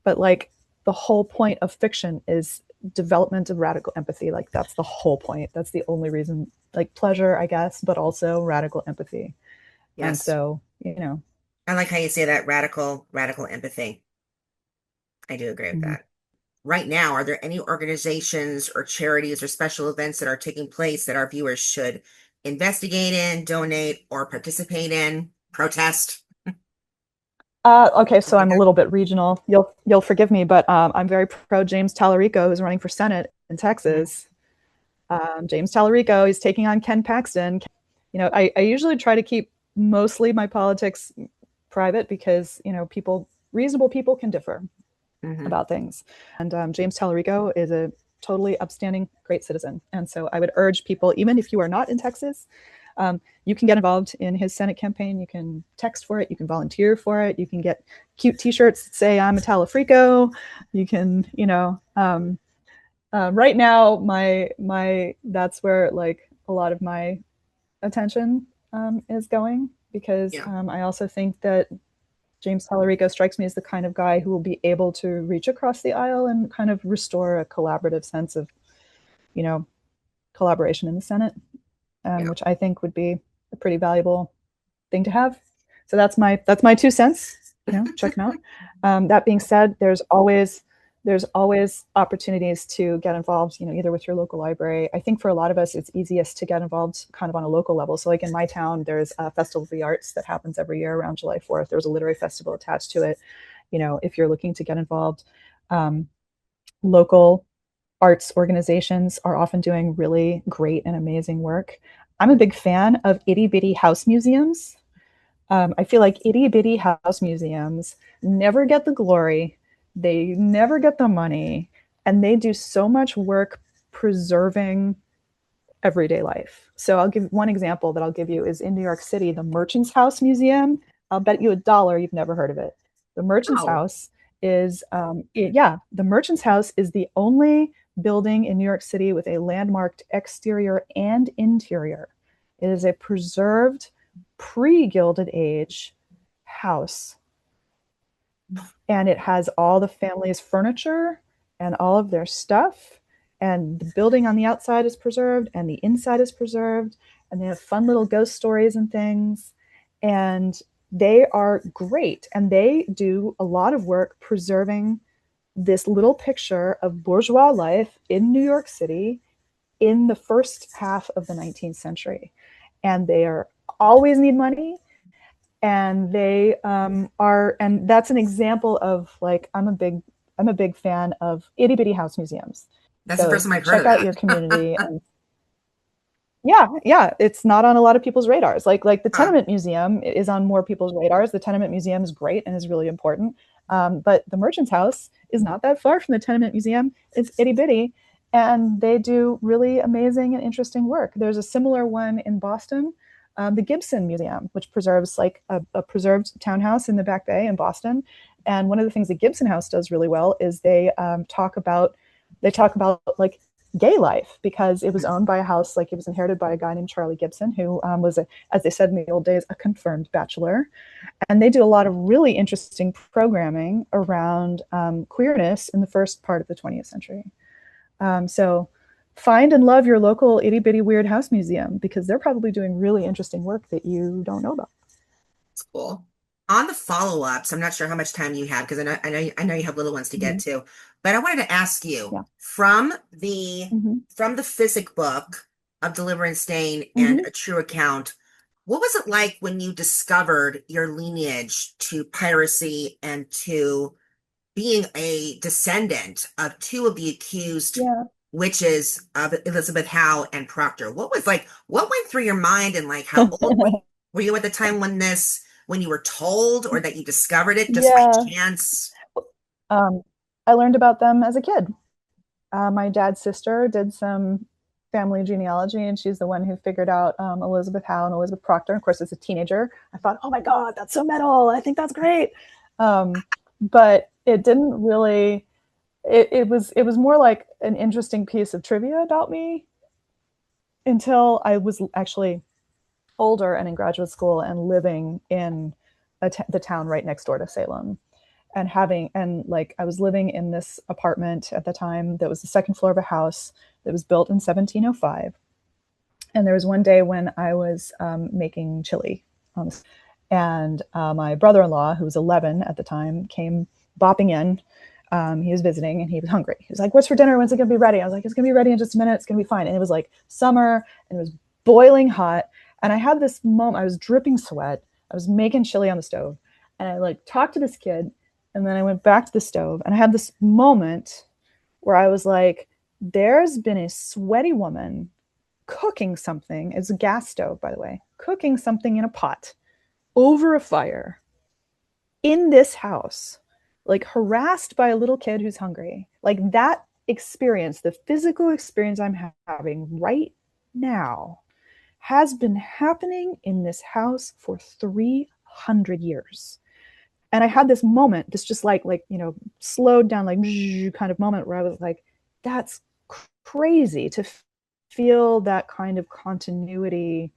but like the whole point of fiction is development of radical empathy. Like that's the whole point. That's the only reason. Like pleasure, I guess, but also radical empathy. And yes. so you know. I like how you say that, radical empathy. I do agree with Mhm. that. Right now, are there any organizations or charities or special events that are taking place that our viewers should investigate in, donate, or participate in, protest? Okay, so Like I'm a that? little bit regional. You'll forgive me, but I'm very pro James Tallarico, who's running for Senate in Mhm. Texas. James Tallarico, he's taking on Ken Paxton. You know, I usually try to keep mostly my politics private because you know reasonable people can differ Mhm. about things, and James Tallarico is a totally upstanding, great citizen. And so I would urge people, even if you are not in Texas, you can get involved in his Senate campaign. You can text for it. You can volunteer for it. You can get cute T-shirts that say "I'm a Talafrico." You can, you know, right now my that's where like a lot of my attention is going because Yeah. I also think that James Tallarico strikes me as the kind of guy who will be able to reach across the aisle and kind of restore a collaborative sense of, you know, collaboration in the Senate, Yeah. which I think would be a pretty valuable thing to have. So that's my 2 cents. You know, check them out. That being said, there's always opportunities to get involved. You know, either with your local library. I think for a lot of us, it's easiest to get involved kind of on a local level. So, like in my town, there's a Festival of the Arts that happens every year around July 4th. There's a literary festival attached to it. You know, if you're looking to get involved, um, local arts organizations are often doing really great and amazing work. I'm a big fan of itty bitty house museums. I feel like itty bitty house museums never get the glory, they never get the money, and they do so much work preserving everyday life. So I'll give one example that I'll give you is in New York City, the Merchant's House Museum. I'll bet you $1 you've never heard of it. The Merchant's Oh, House yeah, the Merchant's House is the only building in New York City with a landmarked exterior and interior. It is a preserved pre-Gilded Age house, and it has all the family's furniture and all of their stuff. and the building on the outside is preserved and the inside is preserved, and they have fun little ghost stories and things, and they are great, and they do a lot of work preserving this little picture of bourgeois life in New York City in the first half of the 19th century. And they are always need money, and they are, and that's an example of like, I'm a big fan of itty bitty house museums. That's the So first time I've heard check of out that. your community. And yeah, it's not on a lot of people's radars. Like the Huh. Tenement Museum is on more people's radars. The Tenement Museum is great and is really important. But the Merchant's House is not that far from the Tenement Museum. It's itty bitty, and they do really amazing and interesting work. There's a similar one in Boston, the Gibson Museum, which preserves like a preserved townhouse in the Back Bay in Boston. And one of the things the Gibson House does really well is they talk about like gay life, because it was owned by a house, like it was inherited by a guy named Charlie Gibson, who was, as they said in the old days, a confirmed bachelor. And they do a lot of really interesting programming around queerness in the first part of the 20th century. So find and love your local itty bitty weird house museum, because they're probably doing really interesting work that you don't know about. It's cool. On the follow-ups, I'm not sure how much time you have because I know you have little ones to get Mm-hmm. to, but I wanted to ask you Yeah. Mm-hmm. from the physic book of Deliver and Stain and Mm-hmm. A True Account, what was it like when you discovered your lineage to piracy and to being a descendant of two of the accused Yeah. witches of Elizabeth Howe and Proctor? What went through your mind, and like how old were you at the time when you were told, or that you discovered it just by Yeah. chance? Um, I learned about them as a kid. My dad's sister did some family genealogy, and she's the one who figured out Elizabeth Howe and Elizabeth Proctor. Of course, as a teenager, I thought, "Oh my God, that's so metal! I think that's great." But it didn't really. It was more like an interesting piece of trivia about me until I was actually older and in graduate school and living in the town right next door to Salem, and like I was living in this apartment at the time that was the second floor of a house that was built in 1705. And there was one day when I was making chili, and my brother-in-law, who was 11 at the time, came bopping in. He was visiting and he was hungry. He was like, "What's for dinner? When's it gonna be ready?" I was like, "It's gonna be ready in just a minute. It's gonna be fine." And it was like summer, and it was boiling hot. And I had this moment, I was dripping sweat. I was making chili on the stove. And I like talked to this kid, and then I went back to the stove, and I had this moment where I was like, there's been a sweaty woman cooking something. It's a gas stove, by the way, cooking something in a pot over a fire in this house, like harassed by a little kid who's hungry. Like that experience, the physical experience I'm having right now, has been happening in this house for 300 years. And I had this moment, this just slowed down, like kind of moment where I was like, that's crazy to feel that kind of continuity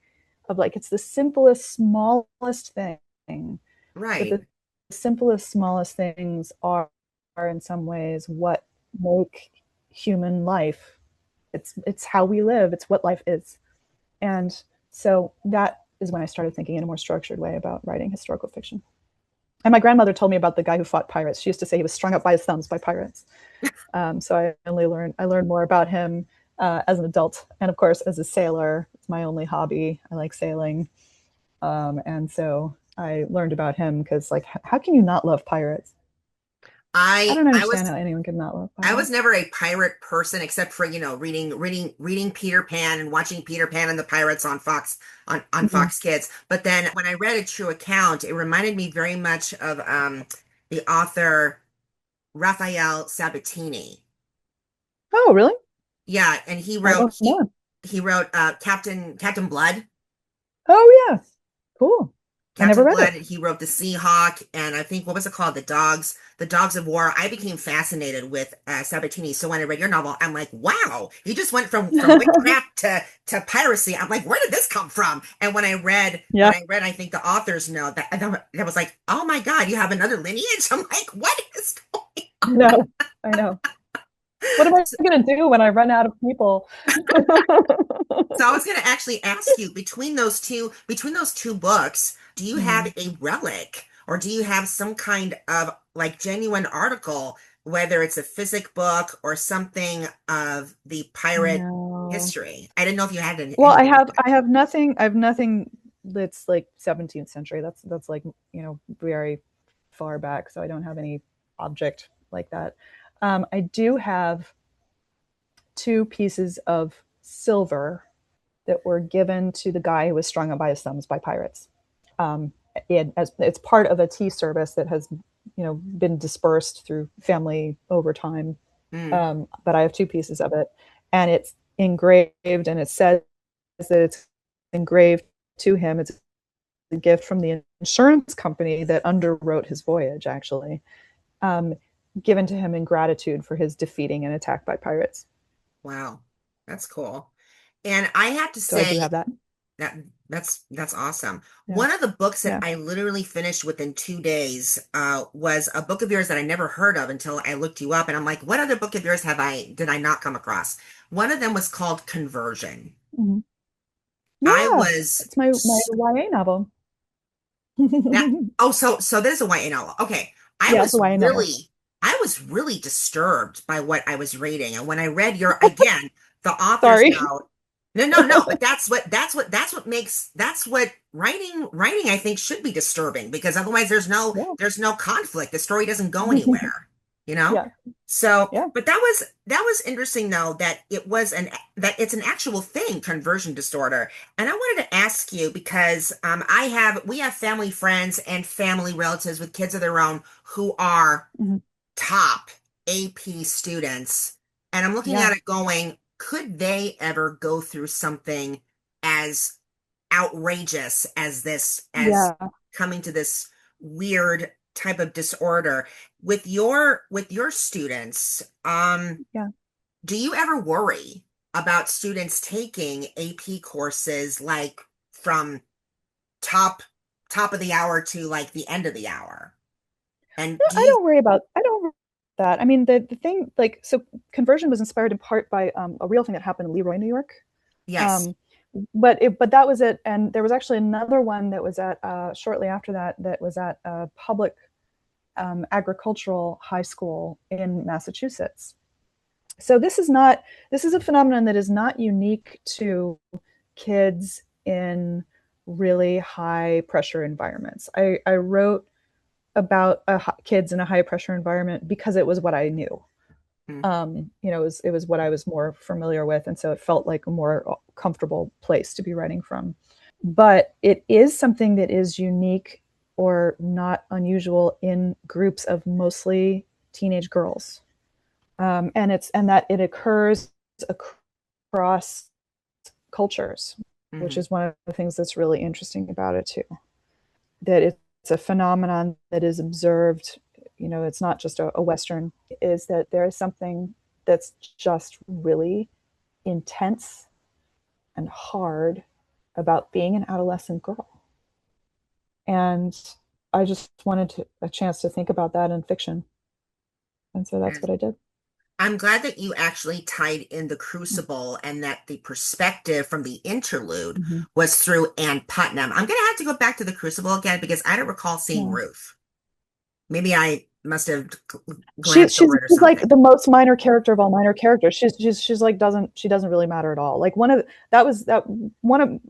of like, it's the simplest, smallest thing, but Right, the simplest, smallest things are in some ways what make human life. It's how we live. It's what life is. And so that is when I started thinking in a more structured way about writing historical fiction. And my grandmother told me about the guy who fought pirates. She used to say he was strung up by his thumbs by pirates. So I learned more about him as an adult, and of course as a sailor. It's my only hobby. I like sailing, and so I learned about him because, like, how can you not love pirates? I I don't I understand was how anyone can not love I was pirates. never a pirate person except for, reading Peter Pan and watching Peter Pan and the Pirates on Mm-hmm. Fox Kids. But then when I read A True Account, it reminded me very much of the author Raphael Sabatini. Oh, really? Yeah, and he I wrote don't he know. he wrote Captain Blood. Oh, yeah, cool. I never Captain read Blood, it. he wrote The Seahawk, and I think, what was it called? The Dogs of War. I became fascinated with Sabatini. So when I read your novel, I'm like, wow, you just went from witchcraft to piracy. I'm like, where did this come from? And Yeah, I think the author's note that was like, oh my God, you have another lineage. I'm like, what is going I know. I know. What am I going to do when I run out of people? So I was going to actually ask you between those two books, do you have Mhm. a relic or do you have some kind of like genuine article, whether it's a physic book or something of the pirate No. history? I didn't know if you had Well, anything like that. I have nothing. I have nothing that's like 17th century. That's like, very far back. So I don't have any object like that. I do have two pieces of silver that were given to the guy who was strung up by his thumbs by pirates. Um, as it's part of a tea service that has, been dispersed through family over time. Mm, But I have two pieces of it, and it's engraved, and it says that it's engraved to him. It's a gift from the insurance company that underwrote his voyage, actually, um, given to him in gratitude for his defeating an attack by pirates. wow, that's cool. And I have to So I say, do have that. that that's awesome. Yeah, One of the books that yeah. I literally finished within 2 days was a book of yours that I never heard of until I looked you up, and I'm like, what other book of yours have I did I not come across? One of them was called Conversion. Mhm. I Yeah, was it's my YA novel. that oh so there's a YA novel. Okay. I Yeah, it's a was YA novel. really I was really disturbed by what I was reading. And when I read your again, the author's Sorry. note. No, but that's what writing I think should be disturbing because otherwise Yeah, there's no conflict. The story doesn't go anywhere, you know? yeah, So, yeah. but that was interesting though that that it's an actual thing, conversion disorder. And I wanted to ask you because we have family friends and family relatives with kids of their own who are Mhm. top AP students. And I'm looking Yeah, at it going, could they ever go through something as outrageous as as yeah, coming to this weird type of disorder with your students? yeah. Do you ever worry about students taking AP courses like from top top of the hour to like the end of the hour? And No, do you I don't worry about that. I mean, the thing, like, so conversion was inspired in part by a real thing that happened in Leroy, New York. yes. Um, but that was it. And there was actually another one that was at shortly after that, that was at a public agricultural high school in Massachusetts. So this is a phenomenon that is not unique to kids in really high pressure environments. I wrote about kids in a high pressure environment because it was what I knew. Mm, It was what I was more familiar with, and so it felt like a more comfortable place to be writing from. But it is something that is unique or not unusual in groups of mostly teenage girls, and that it occurs across cultures, which mhm. is one of the things that's really interesting about it too. That it's a phenomenon that is observed. It's not just a Western. Is that there is something that's just really intense and hard about being an adolescent girl. And I just a chance to think about that in fiction. And so that's what I did. I'm glad that you actually tied in the Crucible and that the perspective from the interlude Mm-hmm. was through Ann Putnam. I'm going to have to go back to the Crucible again because I don't recall seeing Yeah. Ruth. Maybe I must have glanced over it or She's like something. the most minor character of all minor characters. She's like she doesn't really matter at all. Like one of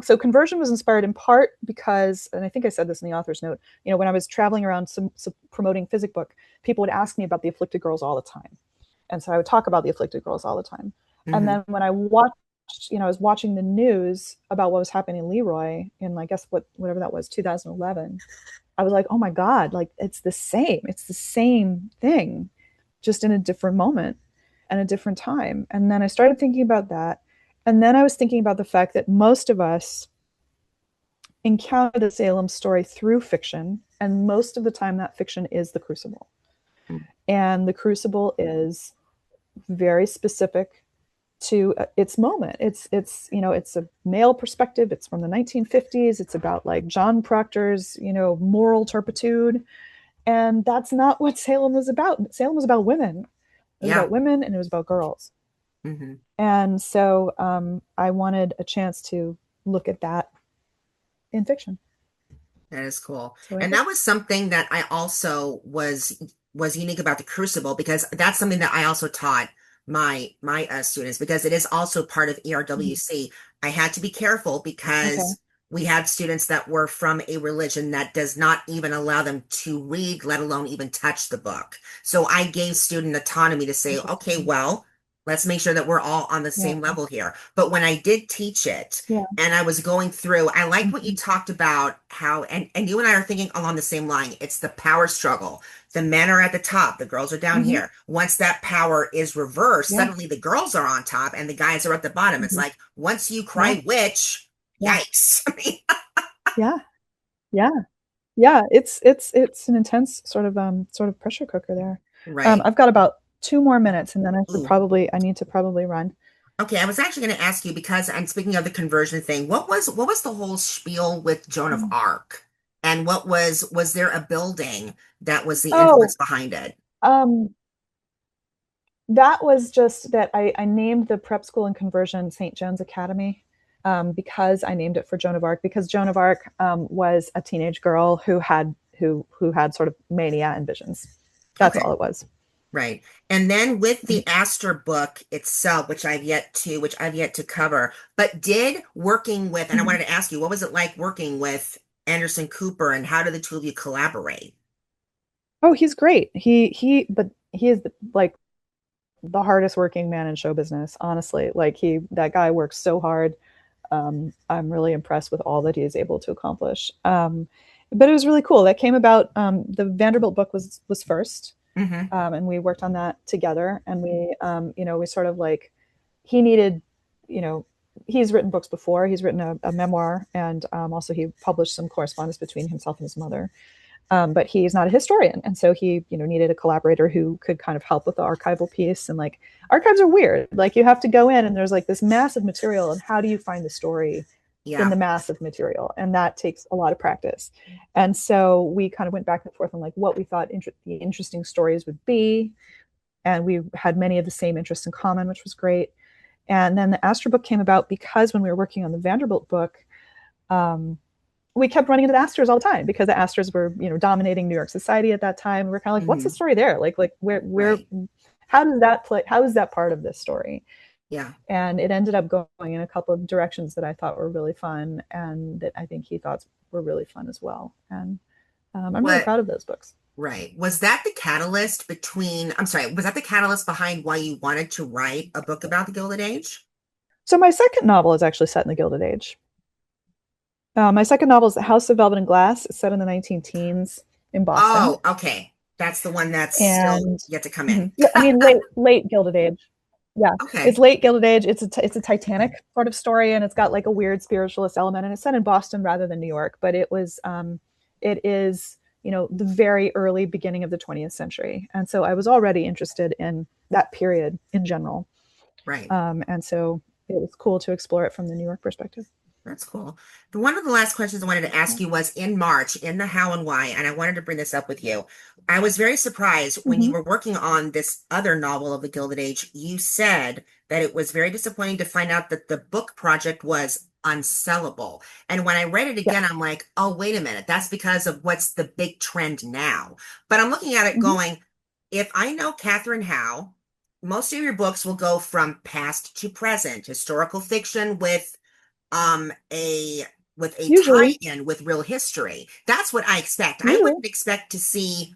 so conversion was inspired in part because, and I think I said this in the author's note. When I was traveling around some promoting physic book, people would ask me about the afflicted girls all the time, and so I would talk about the afflicted girls all the time. And Hmm. then when I watched, I was watching the news about what was happening in Leroy in, I guess, whatever that was, 2011. I was like, oh my God, like it's the same. It's the same thing, just in a different moment and a different time. And then I started thinking about that. And then I was thinking about the fact that most of us encounter the Salem story through fiction. And most of the time, that fiction is The Crucible. And The Crucible is very specific to its moment. It's a male perspective. It's from the 1950s. It's about like John Proctor's moral turpitude, and that's not what Salem was about. Salem was about women, It was Yeah. about women and it was about girls. Hmm. And so I wanted a chance to look at that in fiction. That is cool. So I And did. that was something that I also was unique about the Crucible because that's something that I also taught my students because it is also part of Mhm. ERWC. I had to be careful Okay. because we had students that were from a religion that does not even allow them to read, let alone even touch the book. So I gave student autonomy to say, okay, Interesting. well, let's make sure that we're all on the Yeah. same level here. But when I did teach it, Yeah. and I was going through, I like what you Mhm. talked about how, and you and I are thinking along the same line. It's the power struggle. The men are at the top, the girls are down Mhm. here. Once that power is reversed, Yeah. suddenly the girls are on top and the guys are at the bottom. It's Mhm. like once you Yeah. cry witch, Yeah. yikes. I mean, Yeah. Yeah. Yeah. It's an intense sort of pressure cooker there. right. I've got about 2 more minutes, and then Ooh. I need to probably run. Okay, I was actually going to ask you because I'm speaking of the conversion thing. What was the whole spiel with Joan of Mm. Arc? And was there a building that was the influence Oh, behind it? um, that was just that I named the prep school and conversion St. Joan's Academy, because I named it for Joan of Arc, because Joan of Arc was a teenage girl who had sort of mania and visions. That's Okay. all it was. Right. And then with the Astor book itself, which I've yet to cover, but did working with, and I Mhm. wanted to ask you, what was it like working with Anderson Cooper and how did the two of you collaborate? Oh, he's great. But he is like the hardest working man in show business, honestly. Like that guy works so hard. I'm really impressed with all that he is able to accomplish. But it was really cool. That came about. The Vanderbilt book was first, Hmm. and we worked on that together. And we sort of like he needed, you know, he's written books before. He's written a memoir, and also he published some correspondence between himself and his mother. But he's not a historian, and so he needed a collaborator who could kind of help with the archival piece. And like archives are weird, like you have to go in and there's like this massive material, and how do you find the story in Yeah. the massive material? And that takes a lot of practice. And so we kind of went back and forth on like what we thought the interesting stories would be, and we had many of the same interests in common, which was great. And then the Astor book came about because when we were working on the Vanderbilt book, um, we kept running into the Astors all the time, because the Astors were, dominating New York society at that time. We we're kind of like, what's the Hmm. story there? Like where, Right. how does that play? How is that part of this story? Yeah. And it ended up going in a couple of directions that I thought were really fun, and that I think he thought were really fun as well. And I'm really What, proud of those books. right. Was that the catalyst behind why you wanted to write a book about the Gilded Age? So my second novel is actually set in the Gilded Age. My second novel is The House of Velvet and Glass. It's set in the 19 teens in Boston. Oh, okay. That's the one that's still And yet to come in. I mean, late Gilded Age. Yeah, it's Okay. late Gilded Age. It's a Titanic sort of story, and it's got like a weird spiritualist element, and it's set in Boston rather than New York. But it is the very early beginning of the 20th century, and so I was already interested in that period in general, Right. and so it was cool to explore it from the New York perspective. That's cool. One of the last questions I wanted to Yeah. ask you was in March, in the how and why, and I wanted to bring this up with you. I was very surprised when you Mm-hmm. were working on this other novel of the Gilded Age. You said that it was very disappointing to find out that the book project was unsellable. And when I read it Yeah. again, I'm like, oh, wait a minute. That's because of what's the big trend now. But I'm looking at it Mm-hmm. going, if I know Katherine Howe, most of your books will go from past to present, historical fiction a Usually, tie-in with real history. That's what I expect. I usually, wouldn't expect to see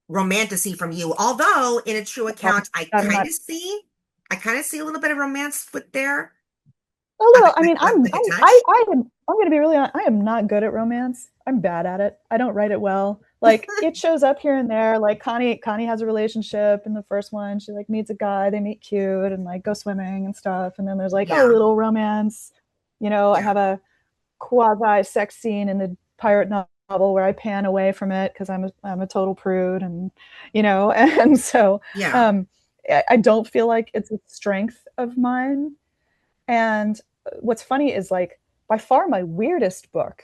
romantasy from you, although in a true account, I'm not I kind of see a little bit of romance with there. a little. I mean, Like a touch. I'm going to be really honest. I am not good at romance. I'm bad at it. I don't write it well. Like it shows up here and there. Like Connie has a relationship in the first one. She like meets a guy, they meet cute and like go swimming and stuff. And then there's like a Yeah, little romance. I yeah, have a quasi sex scene in the pirate novel where I pan away from it because I'm a total prude, and and so yeah. um, I don't feel like it's a strength of mine. And what's funny is like by far my weirdest book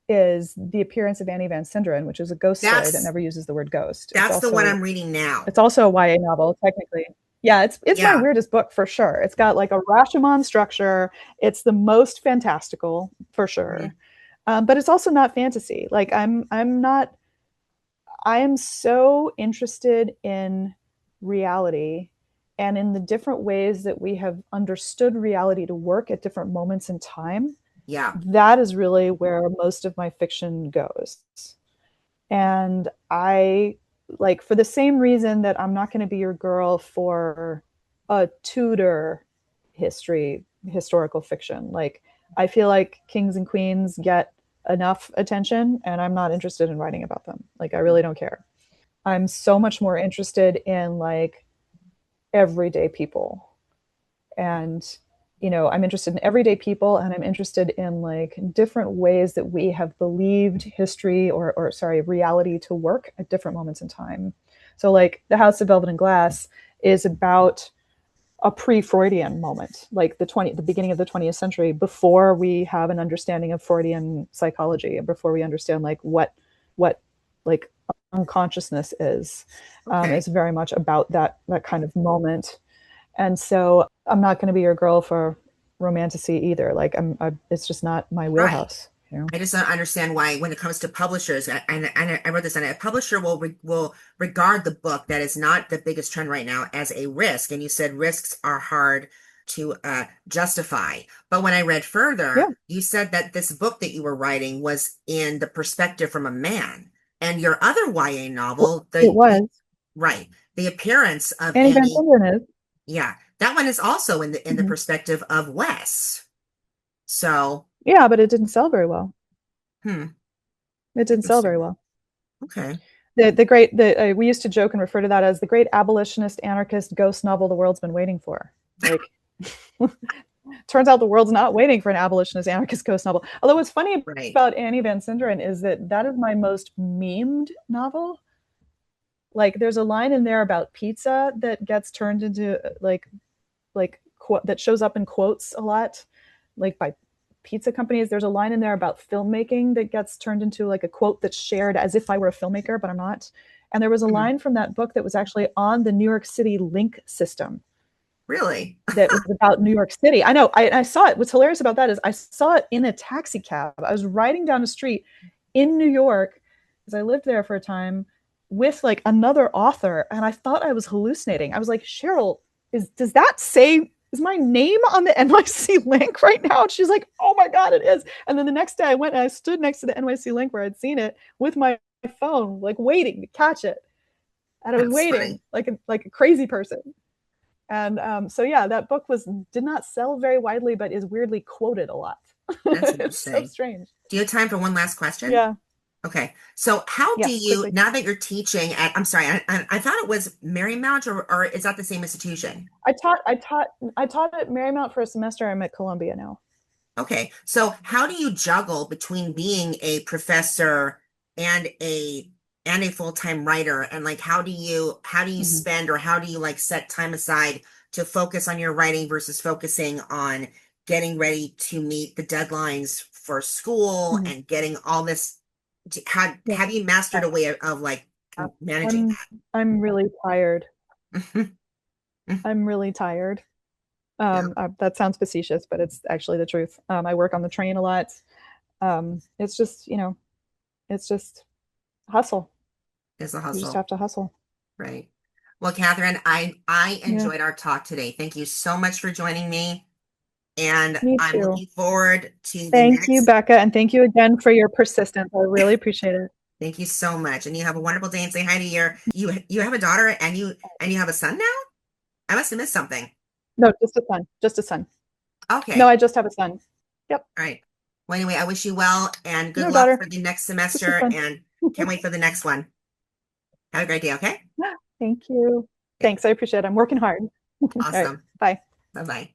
is The Appearance of Annie Van Sinderen, which is a ghost story that That's never uses the word ghost. that's the one I'm reading now. It's also a YA novel technically. Yeah, it's my Yeah. weirdest book for sure. It's got like a Rashomon structure. It's the most fantastical for sure, Mhm. but it's also not fantasy. Like I'm not. I am so interested in reality and in the different ways that we have understood reality to work at different moments in time. Yeah. That is really where most of my fiction goes. And I like, for the same reason that I'm not going to be your girl for a Tudor historical fiction. Like, I feel like kings and queens get enough attention, and I'm not interested in writing about them. Like, I really don't care. I'm so much more interested in like everyday people. And I'm interested in everyday people, and I'm interested in like different ways that we have believed history or sorry, reality to work at different moments in time. So like The House of Velvet and Glass is about a pre-Freudian moment, like the beginning of the 20th century, before we have an understanding of Freudian psychology and before we understand like what like unconsciousness is. Okay. It's very much about that kind of moment. And so I'm not going to be your girl for romantasy either. Like it's just not my Right. wheelhouse. You know? I just don't understand why, when it comes to publishers, and I wrote this on it, a publisher will regard the book that is not the biggest trend right now as a risk. And you said risks are hard to justify. But when I read Yeah. further, you said that this book that you were writing was in the perspective from a man. And your other YA novel, It was. right, the appearance of Annie Van Annie, Tinderen is. yeah, that one is also in the Mhm. perspective of Wes. So, Yeah, but it didn't sell very well. hmm, It didn't sell very interesting. well. Okay. We used to joke and refer to that as the great abolitionist anarchist ghost novel the world's been waiting for. Like, turns out the world's not waiting for an abolitionist anarchist ghost novel. Although what's funny Right. about Annie Van Sinderen is that is my most memed novel. Like, there's a line in there about pizza that gets turned into that shows up in quotes a lot, like by pizza companies. There's a line in there about filmmaking that gets turned into like a quote that's shared as if I were a filmmaker, but I'm not. And there was a Mhm. line from that book that was actually on the New York City link system Really? that was about New York City. I know. I saw it. What's hilarious about that is I saw it in a taxi cab. I was riding down the street in New York because I lived there for a time with like another author, and I thought I was hallucinating. I was like, Cheryl, does that say is my name on the NYC link right now? And she's like, oh my God, it is. And then the next day I went and I stood next to the NYC link where I'd seen it with my phone, like waiting to catch it. And I was That's waiting funny. like a crazy person. And so yeah, that book did not sell very widely, but is weirdly quoted a lot. That's It's so interesting. strange. Do you have time for one last question? Yeah, Okay. So how do yeah, you, quickly. now that you're teaching at, I'm sorry, I thought it was Marymount, or is that the same institution? I taught at Marymount for a semester. I'm at Columbia now. Okay. So how do you juggle between being a professor and a full-time writer? And like, how do you Mhm. spend, or how do you like set time aside to focus on your writing versus focusing on getting ready to meet the deadlines for school Mhm. and getting all this? Yeah, Have you mastered a way of like managing I'm I'm really tired. that? I'm really tired. Yeah, That sounds facetious, but it's actually the truth. I work on the train a lot. It's just, it's just hustle. it's a You just hustle, have to hustle. right? Well, Catherine, I Yeah, enjoyed our talk today. Thank you so much for joining me, and me I'm too. looking forward to the Thank you, next. Becca, and thank you again for your persistence. I really appreciate it. Thank you so much, and you have a wonderful day. And say hi to you have a daughter, and you have a son now. I must have missed something. No, just a son. Just a son. No, Okay, I just have a son. Yep. all right. Well, anyway, I wish you well and good No luck daughter. for the next Just a semester, son. and can't wait for the next one. Have a great day. Okay. Thank you. Okay. Thanks. I appreciate it. I'm working hard. All right. Awesome. Bye. Bye bye.